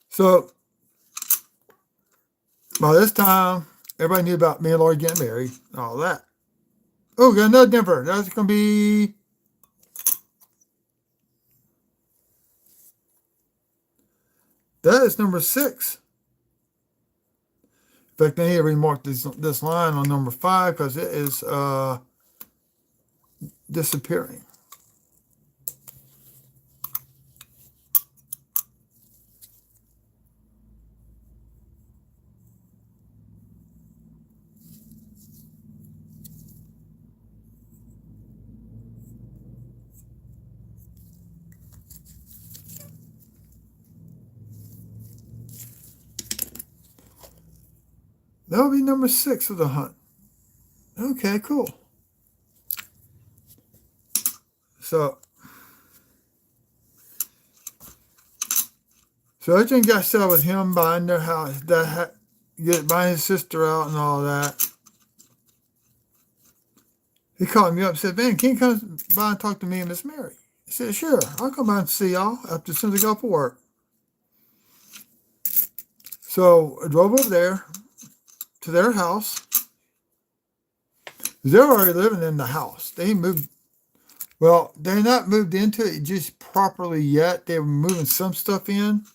So by this time, everybody knew about me and Lori getting married and all that. Oh, got another Denver. That's going to be... That is number 6. In fact, I need to remark this line on number 5 because it is disappearing. That would be number 6 of the hunt. Okay, cool. So everything got settled with him buying their house, buying his sister out and all that. He called me up and said, "Man, can you come by and talk to me and Miss Mary?" I said, "Sure, I'll come by and see y'all as soon as I go for work." So I drove over there to their house. They're already living in the house. They moved. Well, they're not moved into it just properly yet. They were moving some stuff in.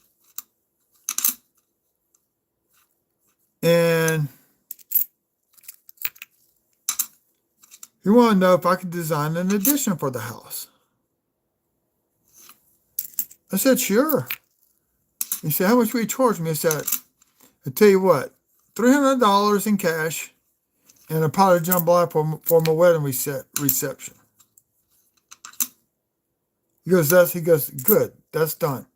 And he wanted to know if I could design an addition for the house. I said, "Sure." He said, "How much will you charge me?" I said, "I tell you what, $300 in cash and a pot of jambalaya for my wedding reception." He goes, "Good, that's done."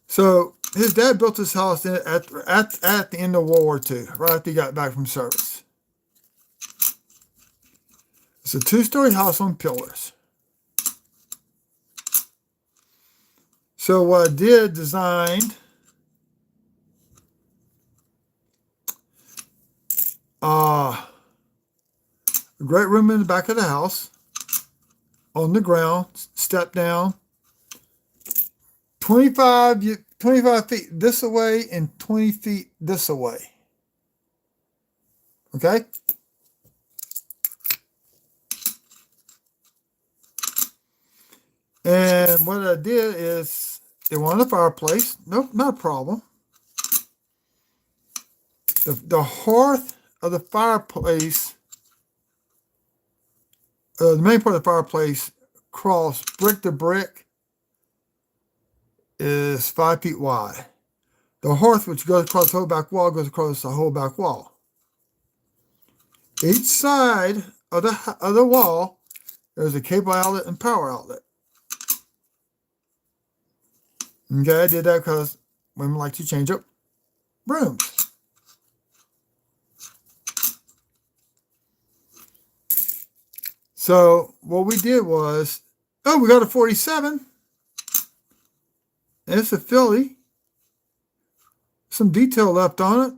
So his dad built this house at the end of World War II, right after he got back from service. It's a 2-story house on pillars. So what I did, designed a great room in the back of the house, on the ground, step down, 25 feet this away and 20 feet this away. Okay? And what I did is, they wanted a fireplace. Nope, not a problem. The hearth of the fireplace, the main part of the fireplace, across brick to brick, is 5 feet wide. The hearth, which goes across the whole back wall, goes across the whole back wall. Each side of the wall, there's a cable outlet and power outlet. Okay, I did that because women like to change up rooms. So what we did was, we got a 47. It's a Philly. Some detail left on it.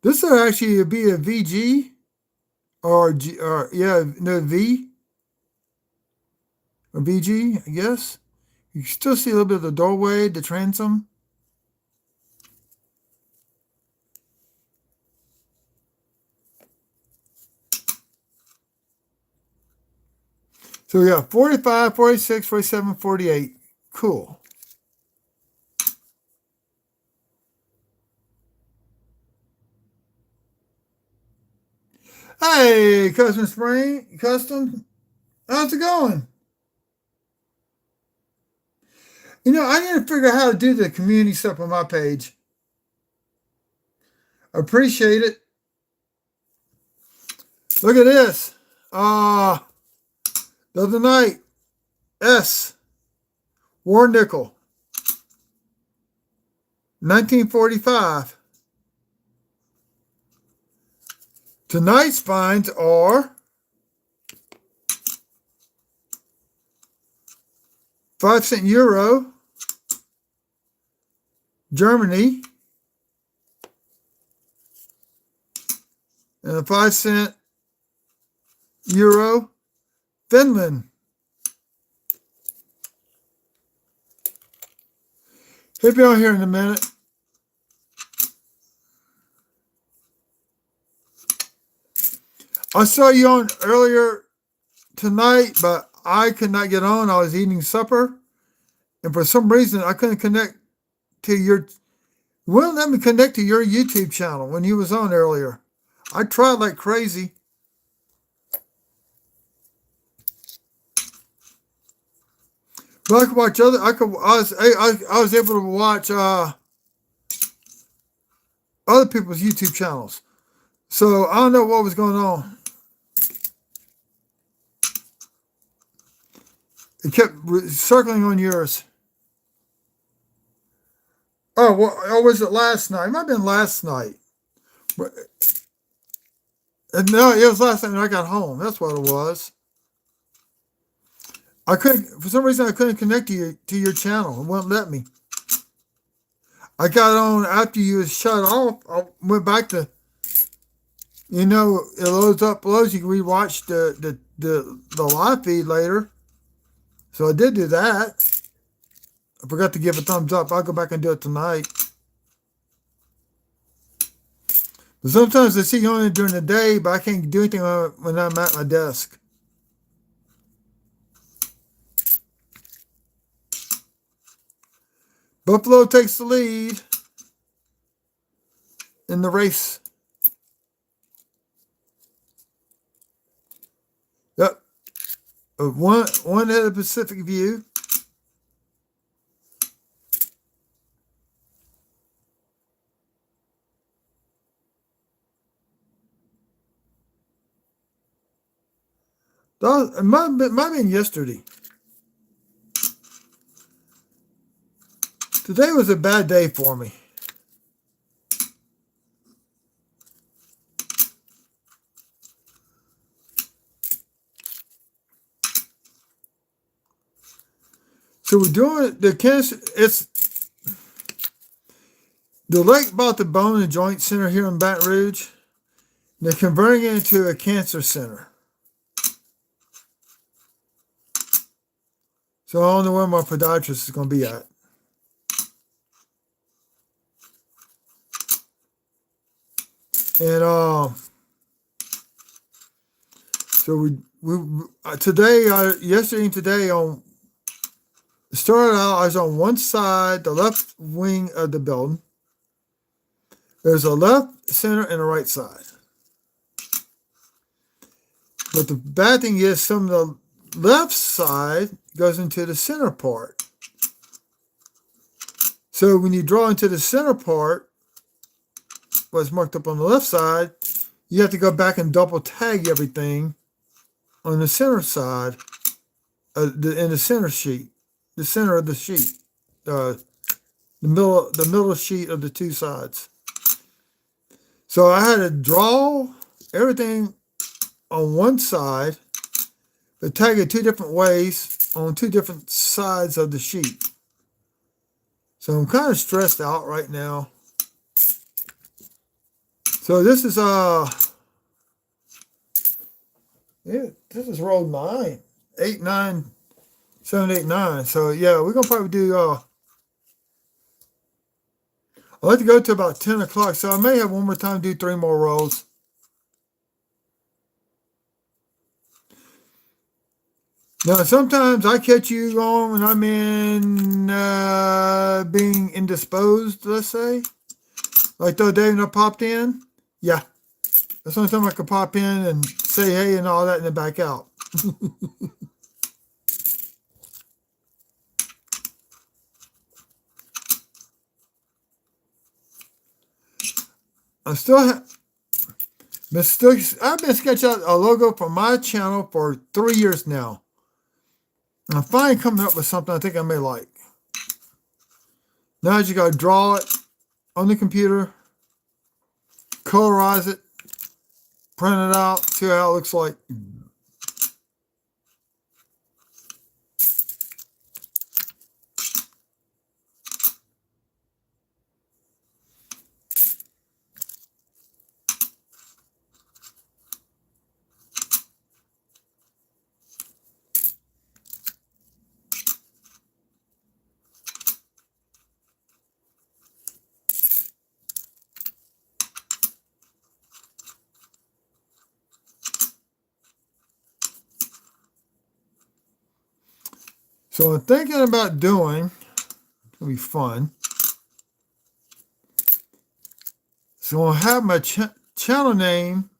This will actually be a VG V or VG, I guess. You can still see a little bit of the doorway, the transom. So we got 45, 46, 47, 48. Cool. Hey, Custom Spring, Custom. How's it going? You know, I need to figure out how to do the community stuff on my page. Appreciate it. Look at this. The other night, War Nickel, 1945. Tonight's finds are 5-cent euro, Germany, and a 5-cent euro, Finland. He'll be on here in a minute. I saw you on earlier tonight, but I could not get on. I was eating supper, and for some reason, I couldn't connect to your. Wouldn't let me connect to your YouTube channel when you was on earlier. I tried like crazy. But I could watch other. I was able to watch other people's YouTube channels. So I don't know what was going on. It kept circling on yours. Oh, well, or was it last night? It might have been last night. No, it was last night when I got home. That's what it was. I couldn't, for some reason, I couldn't connect to your channel. It wouldn't let me. I got on after you was shut off. I went back to, it loads. You can rewatch the live feed later. So I did do that. I forgot to give a thumbs up. I'll go back and do it tonight. But sometimes I see you on it during the day, but I can't do anything when I'm at my desk. Buffalo takes the lead in the race. Yep. One at the Pacific View. It might have been yesterday. Today was a bad day for me. So we're doing the cancer. It's the Lake bought the Bone and Joint Center here in Baton Rouge. They're converting it into a cancer center. So I don't know where my podiatrist is going to be at. And so we today, yesterday and today started out. I was on one side, the left wing of the building. There's a left, center, and a right side. But the bad thing is some of the left side goes into the center part. So when you draw into the center part, what's marked up on the left side, you have to go back and double tag everything on the center side, in the center sheet, the center of the sheet, the middle sheet of the two sides. So I had to draw everything on one side, but tag it two different ways on two different sides of the sheet. So I'm kind of stressed out right now. So this is this is roll 9, 8, 9, 7, 8, 9. So yeah, we're gonna probably do I'll have to go to about 10 o'clock. So I may have one more time do 3 more rolls. Now sometimes I catch you on when I'm in being indisposed, let's say. Like the other day when I popped in. Yeah. That's the only time I can pop in and say hey and all that and then back out. I've been sketching out a logo for my channel for 3 years now. And I'm finally coming up with something I think I may like. Now you gotta draw it on the computer, colorize it, print it out, see how it looks like. So I'm thinking about doing, it'll be fun. So I'll have my channel name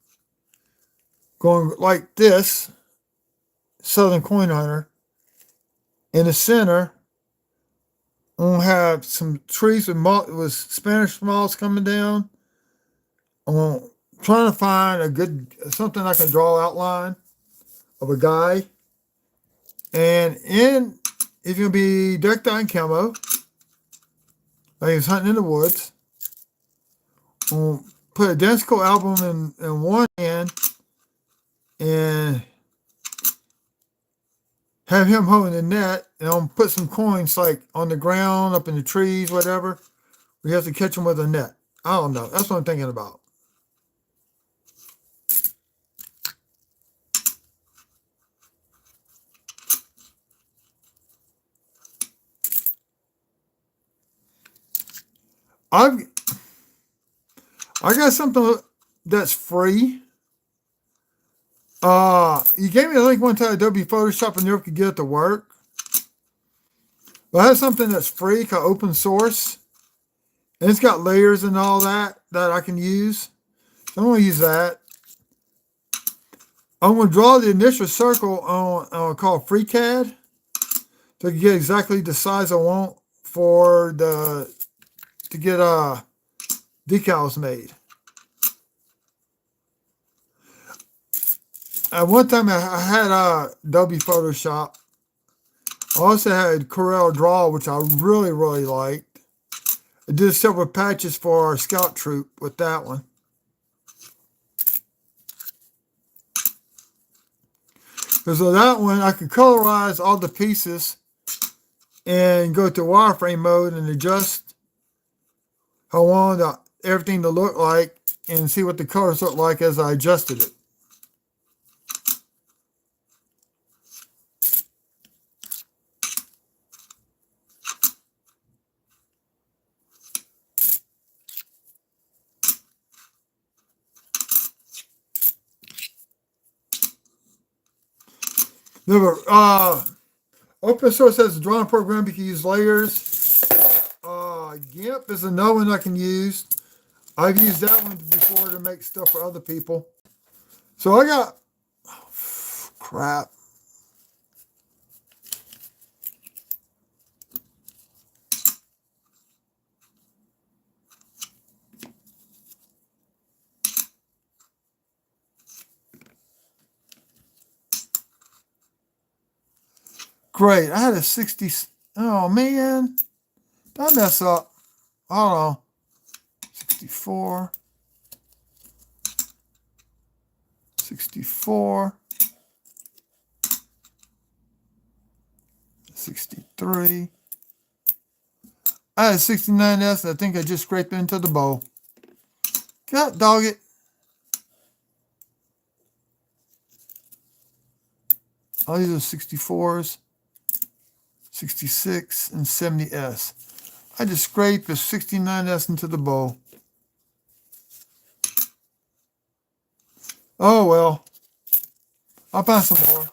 going like this, Southern Coin Hunter. In the center, I'm gonna have some trees with Spanish moss coming down. I'm trying to find a good something I can draw outline of a guy. And it's gonna be decked out in camo. Like he's hunting in the woods. I'm gonna put a Densico album in one hand and have him holding the net, and I'm gonna put some coins like on the ground, up in the trees, whatever. We have to catch them with a net. I don't know. That's what I'm thinking about. I got something that's free. You gave me a link one time, Adobe Photoshop, and never could get it to work. But I have something that's free called open source. And it's got layers and all that I can use. So I'm going to use that. I'm going to draw the initial circle on called FreeCAD. So I can get exactly the size I want to get decals made. At one time I had Adobe Photoshop. I also had Corel Draw, which I really, really liked. I did several patches for our scout troop with that one. Because with that one, I could colorize all the pieces and go to wireframe mode and adjust how I wanted everything to look like and see what the colors look like as I adjusted it. Open source has a drawing program. You can use layers. GIMP is another one I can use. I've used that one before to make stuff for other people. So I got, crap. Great. I had a 60. Oh, man. Did I mess up? Hold on. 64. 64. 63. I had a 69S, and I think I just scraped it into the bowl. God dog it. All these are 64s. 66 and 70S. I just scraped the 69S into the bowl. Oh well. I'll find some more.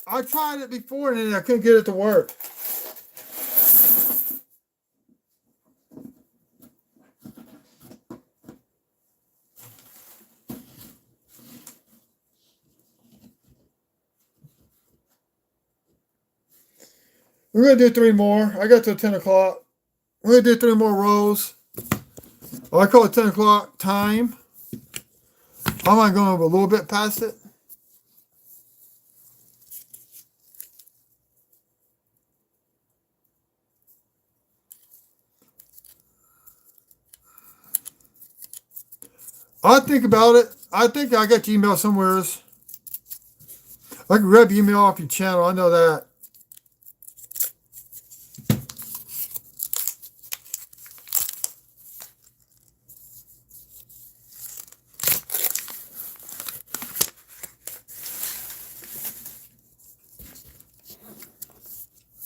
I tried it before and I couldn't get it to work. We're going to do 3 more. I got till 10 o'clock. We're going to do 3 more rows. I call it 10 o'clock time. I might go a little bit past it. I'll think about it. I think I got your email somewhere. I can grab your email off your channel. I know that.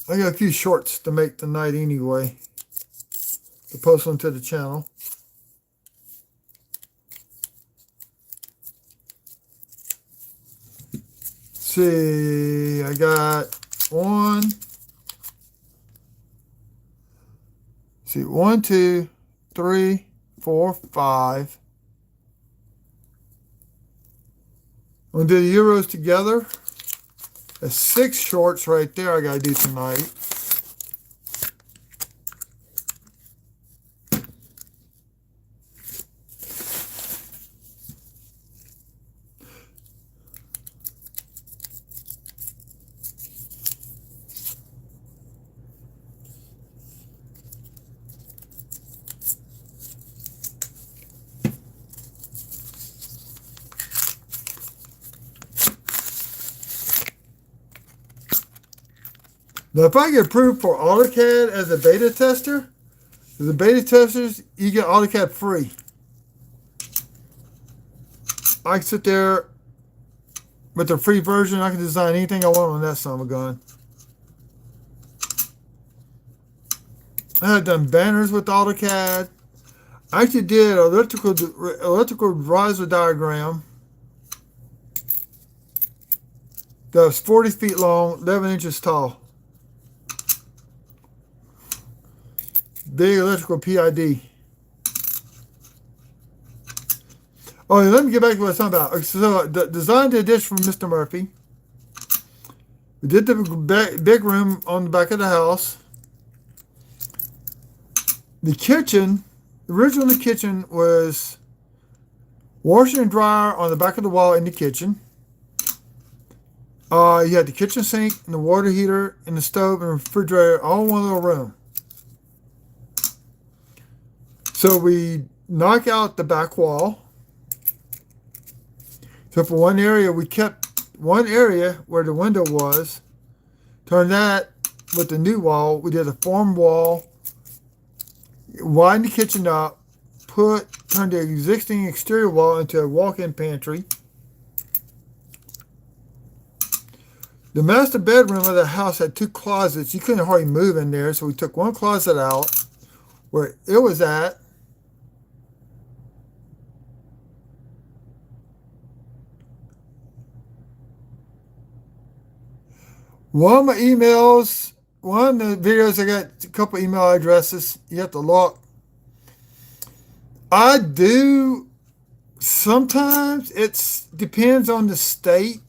I got a few shorts to make tonight anyway, to post onto the channel. see, I got one. See, 1, 2, 3, 4, 5. I'm gonna do the Euros together. That's 6 shorts right there I gotta do tonight. Now, if I get approved for AutoCAD as a beta tester, as a beta testers, you get AutoCAD free. I can sit there with the free version. I can design anything I want on that son of a gun. I have done banners with AutoCAD. I actually did electrical riser diagram that was 40 feet long, 11 inches tall. Big electrical PID. Oh, let me get back to what I was talking about. So, designed the dish from Mr. Murphy. We did the big room on the back of the house. The kitchen, originally the kitchen was washer and dryer on the back of the wall in the kitchen. You had the kitchen sink and the water heater and the stove and the refrigerator all in one little room. So we knock out the back wall. So for one area, we kept one area where the window was. Turned that with the new wall. We did a form wall. Widened the kitchen up. Turned the existing exterior wall into a walk-in pantry. The master bedroom of the house had 2 closets. You couldn't hardly move in there, so we took one closet out where it was at. One of my emails, one of the videos, I got a couple email addresses. You have to look. I do sometimes. It depends on the state.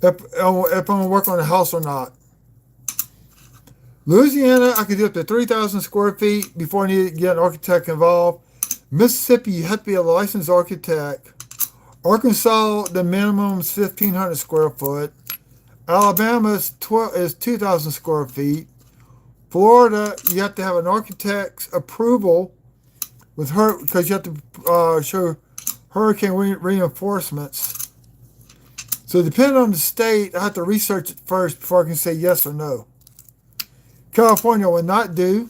If I'm going to work on a house or not. Louisiana, I could do up to 3,000 square feet before I need to get an architect involved. Mississippi, you have to be a licensed architect. Arkansas, the minimum is 1,500 square foot. Alabama is 2,000 square feet. Florida, you have to have an architect's approval with her because you have to show hurricane reinforcements. So depending on the state, I have to research it first before I can say yes or no. California will not do.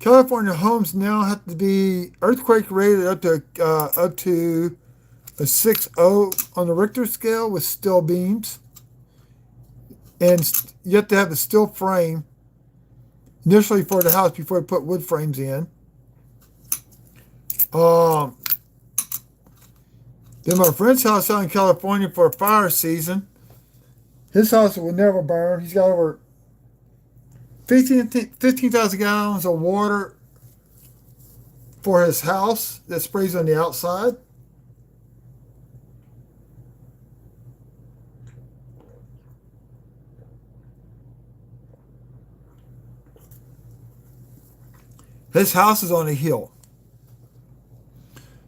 California homes now have to be earthquake rated up to a 6.0 on the Richter scale with steel beams. And you have to have the steel frame initially for the house before you put wood frames in. Then my friend's house out in California for a fire season. His house will never burn. He's got over 15,000 gallons of water for his house that sprays on the outside. His house is on a hill.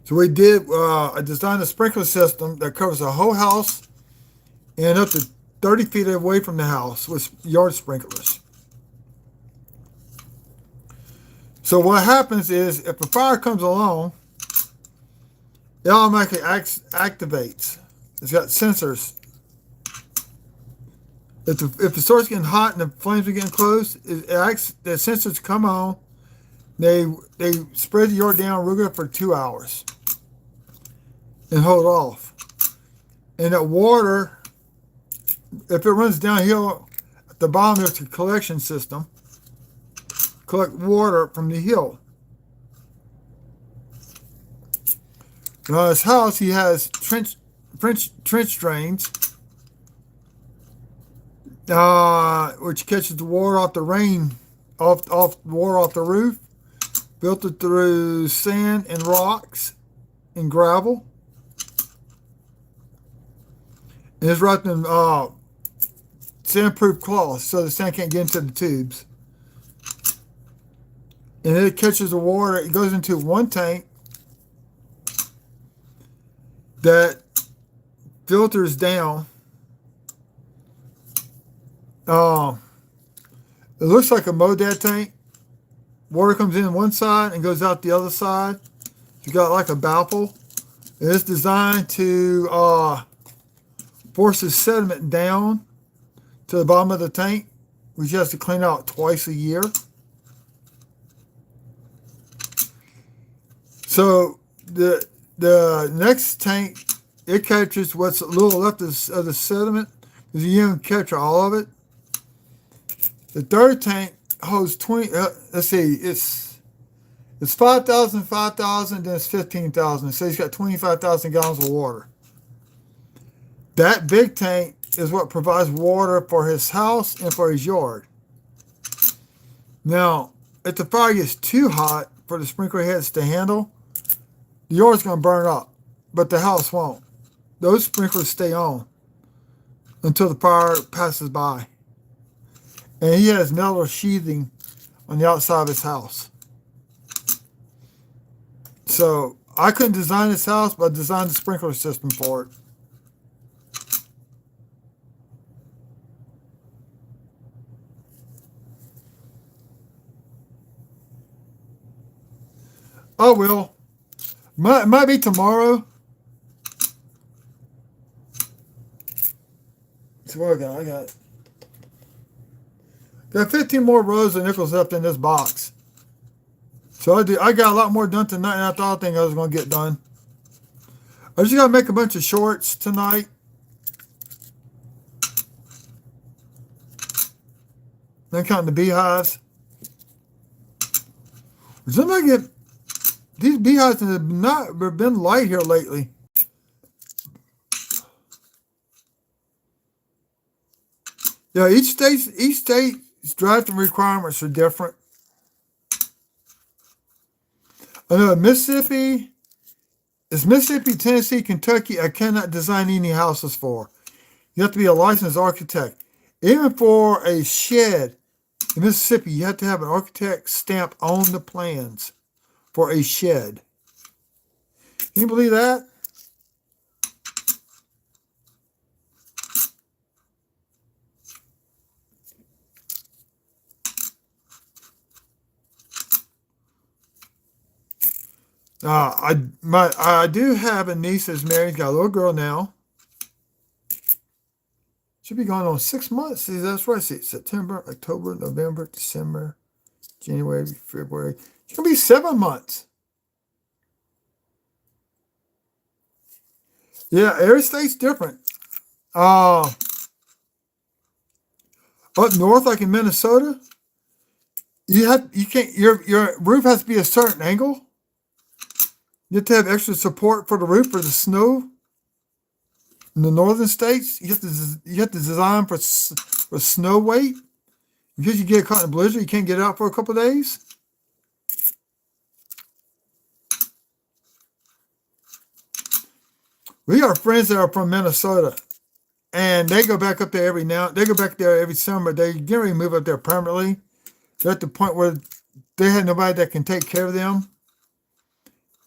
So we did, I designed a sprinkler system that covers the whole house and up to 30 feet away from the house with yard sprinklers. So what happens is if a fire comes along, it automatically activates. It's got sensors. If the starts getting hot and the flames are getting close, the sensors come on. They spread the yard down real good for 2 hours and hold off. And that water, if it runs downhill, at the bottom there's a collection system. Collect water from the hill. Now his house, he has French trench drains, which catches the water off the rain, off water off the roof, filtered through sand and rocks and gravel. And it's wrapped in sandproof cloth so the sand can't get into the tubes. And it catches the water. It goes into one tank that filters down. It looks like a Modad tank. Water comes in one side and goes out the other side. You got like a baffle. And it's designed to force the sediment down to the bottom of the tank, which you have to clean out twice a year. So the next tank, it captures what's a little left of the sediment, because you don't capture all of it. The third tank holds 20. Let's see, it's 5,000, 5,000, then it's 15,000. So he's got 25,000 gallons of water. That big tank is what provides water for his house and for his yard. Now, if the fire gets too hot for the sprinkler heads to handle, the yard's going to burn up, but the house won't. Those sprinklers stay on until the fire passes by. And he has metal sheathing on the outside of his house. So I couldn't design this house, but I designed the sprinkler system for it. Oh, well. Might be tomorrow. So what I got 15 more rows of nickels left in this box. So I got a lot more done tonight than I thought I was going to get done. I just got to make a bunch of shorts tonight. Then counting the beehives. Somebody get these beehives have not been light here lately. Yeah, each state's drafting requirements are different. I know Mississippi, Tennessee, Kentucky, I cannot design any houses for. You have to be a licensed architect. Even for a shed in Mississippi, you have to have an architect stamp on the plans for a shed. Can you believe that? I do have a niece that's married, got a little girl now. Should be going on 6 months. See, that's right. See, September, October, November, December, January, February. It's gonna be 7 months. Yeah, every state's different. Up north, like in Minnesota, your roof has to be a certain angle. You have to have extra support for the roof for the snow. In the northern states, you have to design for snow weight. In case you get caught in a blizzard, you can't get out for a couple of days. We got friends that are from Minnesota, and they go back up there every summer. They get ready to move up there permanently. They're at the point where they had nobody that can take care of them.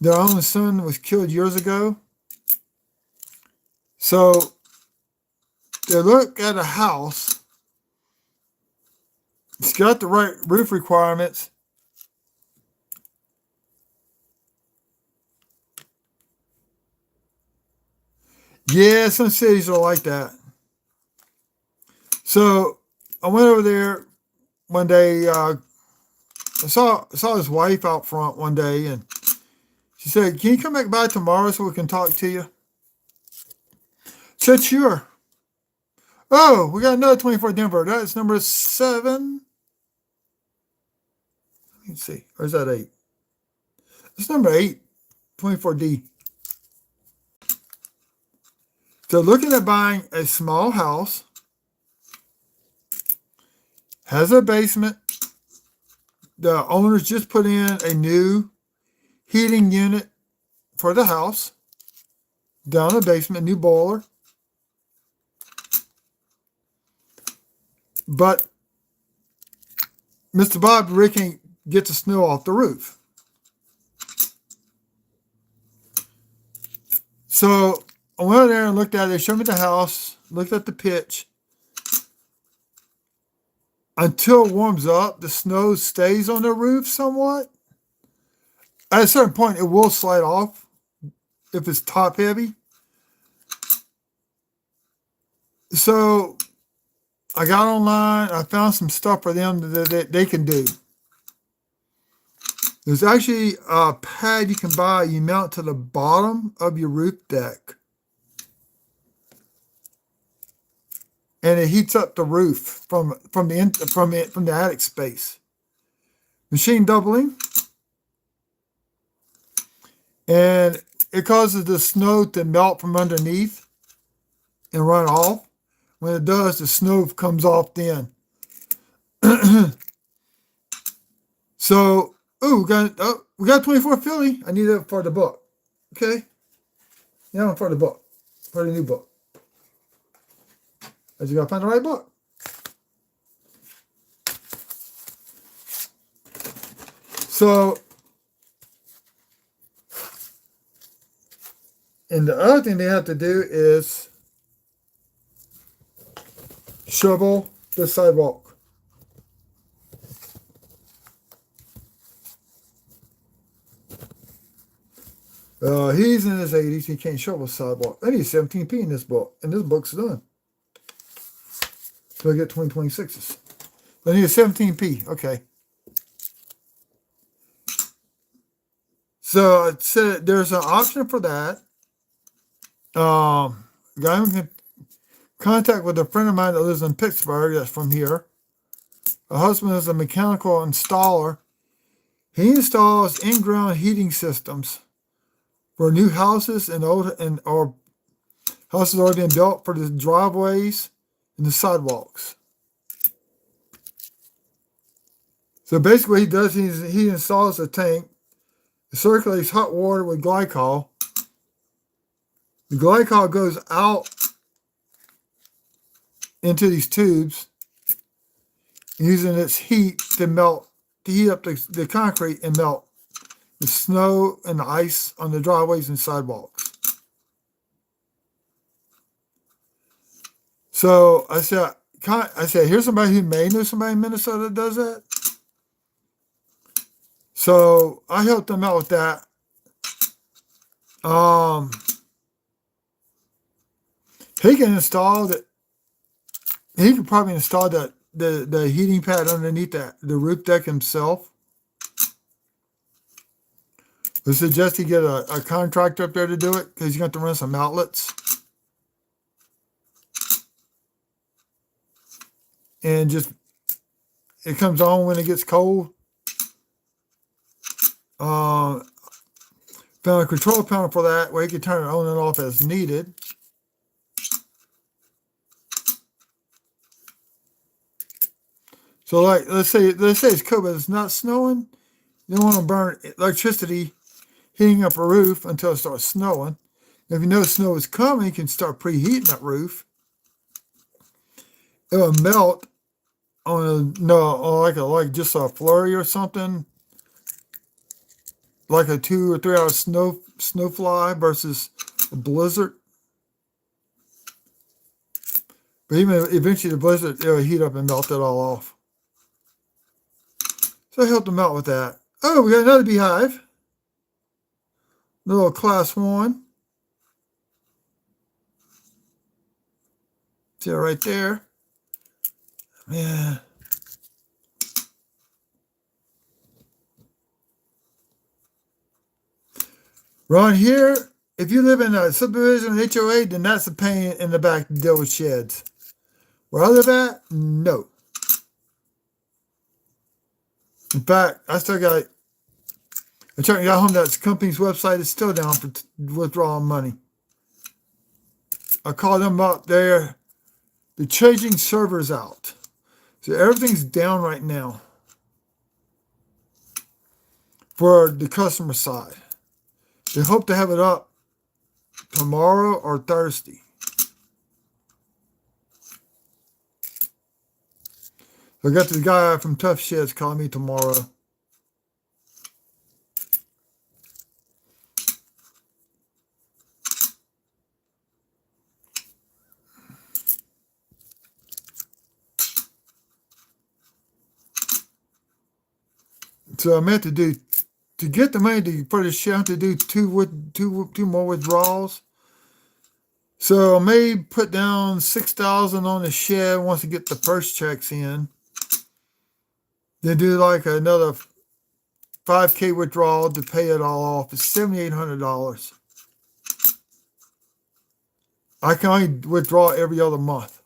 Their only son was killed years ago. So they look at a house. It's got the right roof requirements. Yeah, some cities are like that. So I went over there one day. I saw his wife out front one day, and she said, "Can you come back by tomorrow so we can talk to you?" I said, "Sure." Oh, we got another 24 Denver. That's number 7. Let me see. Or is that 8? It's number 8, 24D. So looking at buying a small house, has a basement. The owners just put in a new heating unit for the house. Down in the basement, new boiler. But Mr. Bob Rick can't get the snow off the roof. So I went there and looked at it. They showed me the house, looked at the pitch. Until it warms up, the snow stays on the roof somewhat. At a certain point, it will slide off if it's top heavy. So I got online. I found some stuff for them that they can do. There's actually a pad you can buy. You mount to the bottom of your roof deck. And it heats up the roof from the attic space. Machine doubling. And it causes the snow to melt from underneath and run off. When it does, the snow comes off then. So, we got 24 Philly. I need it for the book. Okay? Yeah, for the book. For the new book. I just got to find the right book. So, and the other thing they have to do is shovel the sidewalk. He's in his 80s. He can't shovel the sidewalk. I need 17p in this book, and this book's done. So I get 2026s. I need a 17p. Okay. So it said there's an option for that. Guy can contact with a friend of mine that lives in Pittsburgh. That's from here. A husband is a mechanical installer. He installs in-ground heating systems for new houses or houses already been built for the driveways and the sidewalks. So basically, what he does is he installs a tank. It circulates hot water with glycol. The glycol goes out into these tubes, using its heat to heat up the concrete and melt the snow and the ice on the driveways and sidewalks. So I said, here's somebody who may know somebody in Minnesota that does that. So I helped them out with that. He can install that. He could probably install the heating pad underneath the roof deck himself. I suggest he get a contractor up there to do it because he's going to run some outlets. And it comes on when it gets cold. Found a control panel for that where you can turn it on and off as needed. So like let's say it's cold, but it's not snowing. You don't want to burn electricity heating up a roof until it starts snowing. If you know snow is coming, you can start preheating that roof. It will melt on like just a flurry or something, like a 2 or 3 hour snow fly versus a blizzard. But even eventually the blizzard, it'll heat up and melt it all off. So I helped them out with that. Oh, we got another beehive. Little class 1. See it right there. Man. Around here, if you live in a subdivision HOA, then that's a pain in the back to deal with sheds. Where I live at, no. In fact, I checked out home, that company's website is still down for withdrawing money. I call them up there. They're changing servers out. So everything's down right now for the customer side. They hope to have it up tomorrow or Thursday. I got the guy from Tough Sheds calling me tomorrow. So I meant to get the money for the shed. I have to do two more withdrawals. So I may put down $6,000 on the shed once I get the first checks in. Then do like another $5K withdrawal to pay it all off. It's $7,800. I can only withdraw every other month.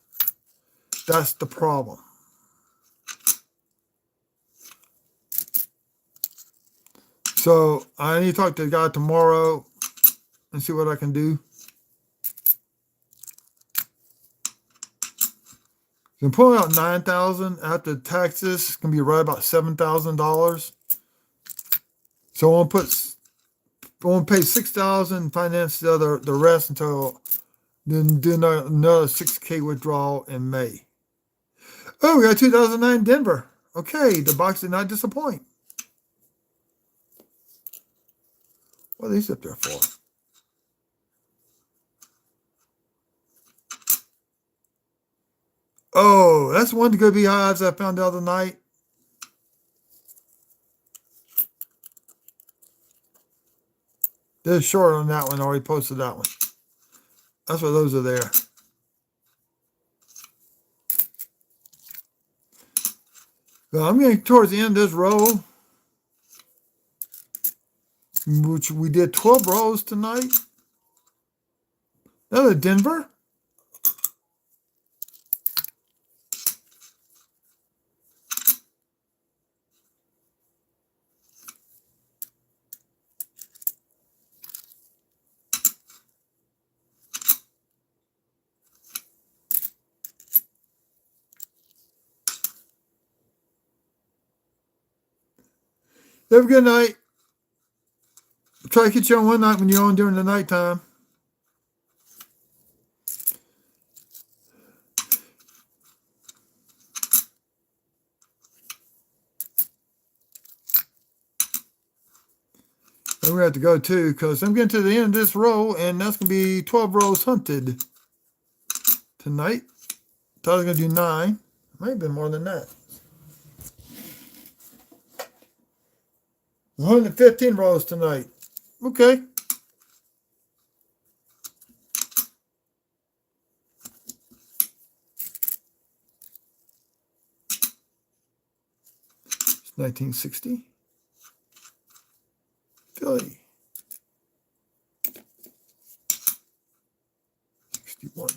That's the problem. So I need to talk to the guy tomorrow and see what I can do. I'm pulling out $9,000 after taxes. It's gonna be right about $7,000. So I want to pay $6,000, finance the rest until then do another $6K withdrawal in May. Oh, we got 2009 Denver. Okay, the box did not disappoint. What are these up there for? Oh, that's one of the good beehives I found the other night. They're short on that one. I already posted that one. That's why those are there. Well, I'm getting towards the end of this row, which we did 12 rows tonight. Another Denver. Have a good night. Try to get you on one night when you're on during the nighttime. And we have to go too, because I'm getting to the end of this row, and that's going to be 12 rows hunted tonight. Thought I was going to do 9. Might have been more than that. 115 rows tonight. Okay. It's 1960. Philly. 61.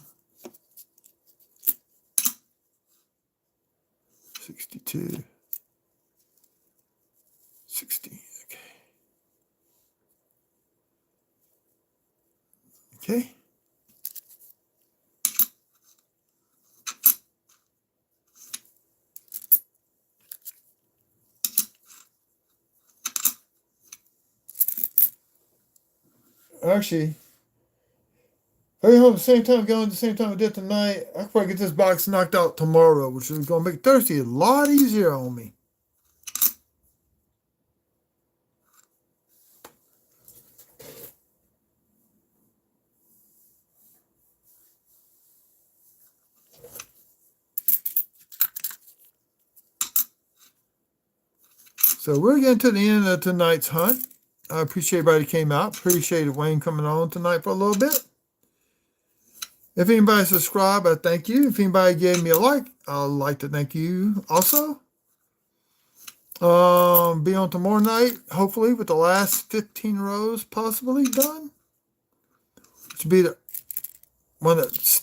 62. 60. Okay. Actually, if I get home at the same time, get on at the same time I did tonight, I could probably get this box knocked out tomorrow, which is going to make Thursday a lot easier on me. So we're getting to the end of tonight's hunt. I appreciate everybody came out. Appreciate Wayne coming on tonight for a little bit. If anybody subscribed, I thank you. If anybody gave me a like, I'd like to thank you also. Be on tomorrow night, hopefully, with the last 15 rows possibly done. Which will be the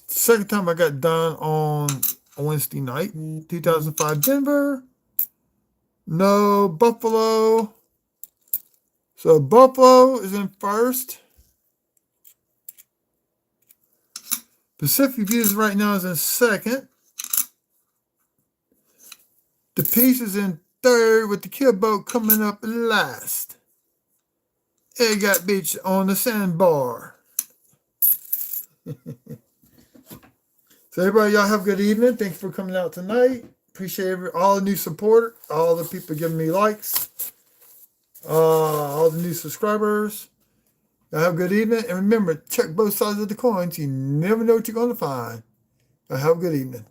second time I got done on a Wednesday night. 2005 Denver. No Buffalo. So Buffalo is in first. Pacific Views right now is in second. The Peace is in third with the Keelboat coming up last. It got Beach on the sandbar. So everybody, y'all have a good evening. Thanks for coming out tonight. Appreciate all the new support, all the people giving me likes, all the new subscribers. Y'all have a good evening. And remember, check both sides of the coins. You never know what you're going to find. Y'all have a good evening.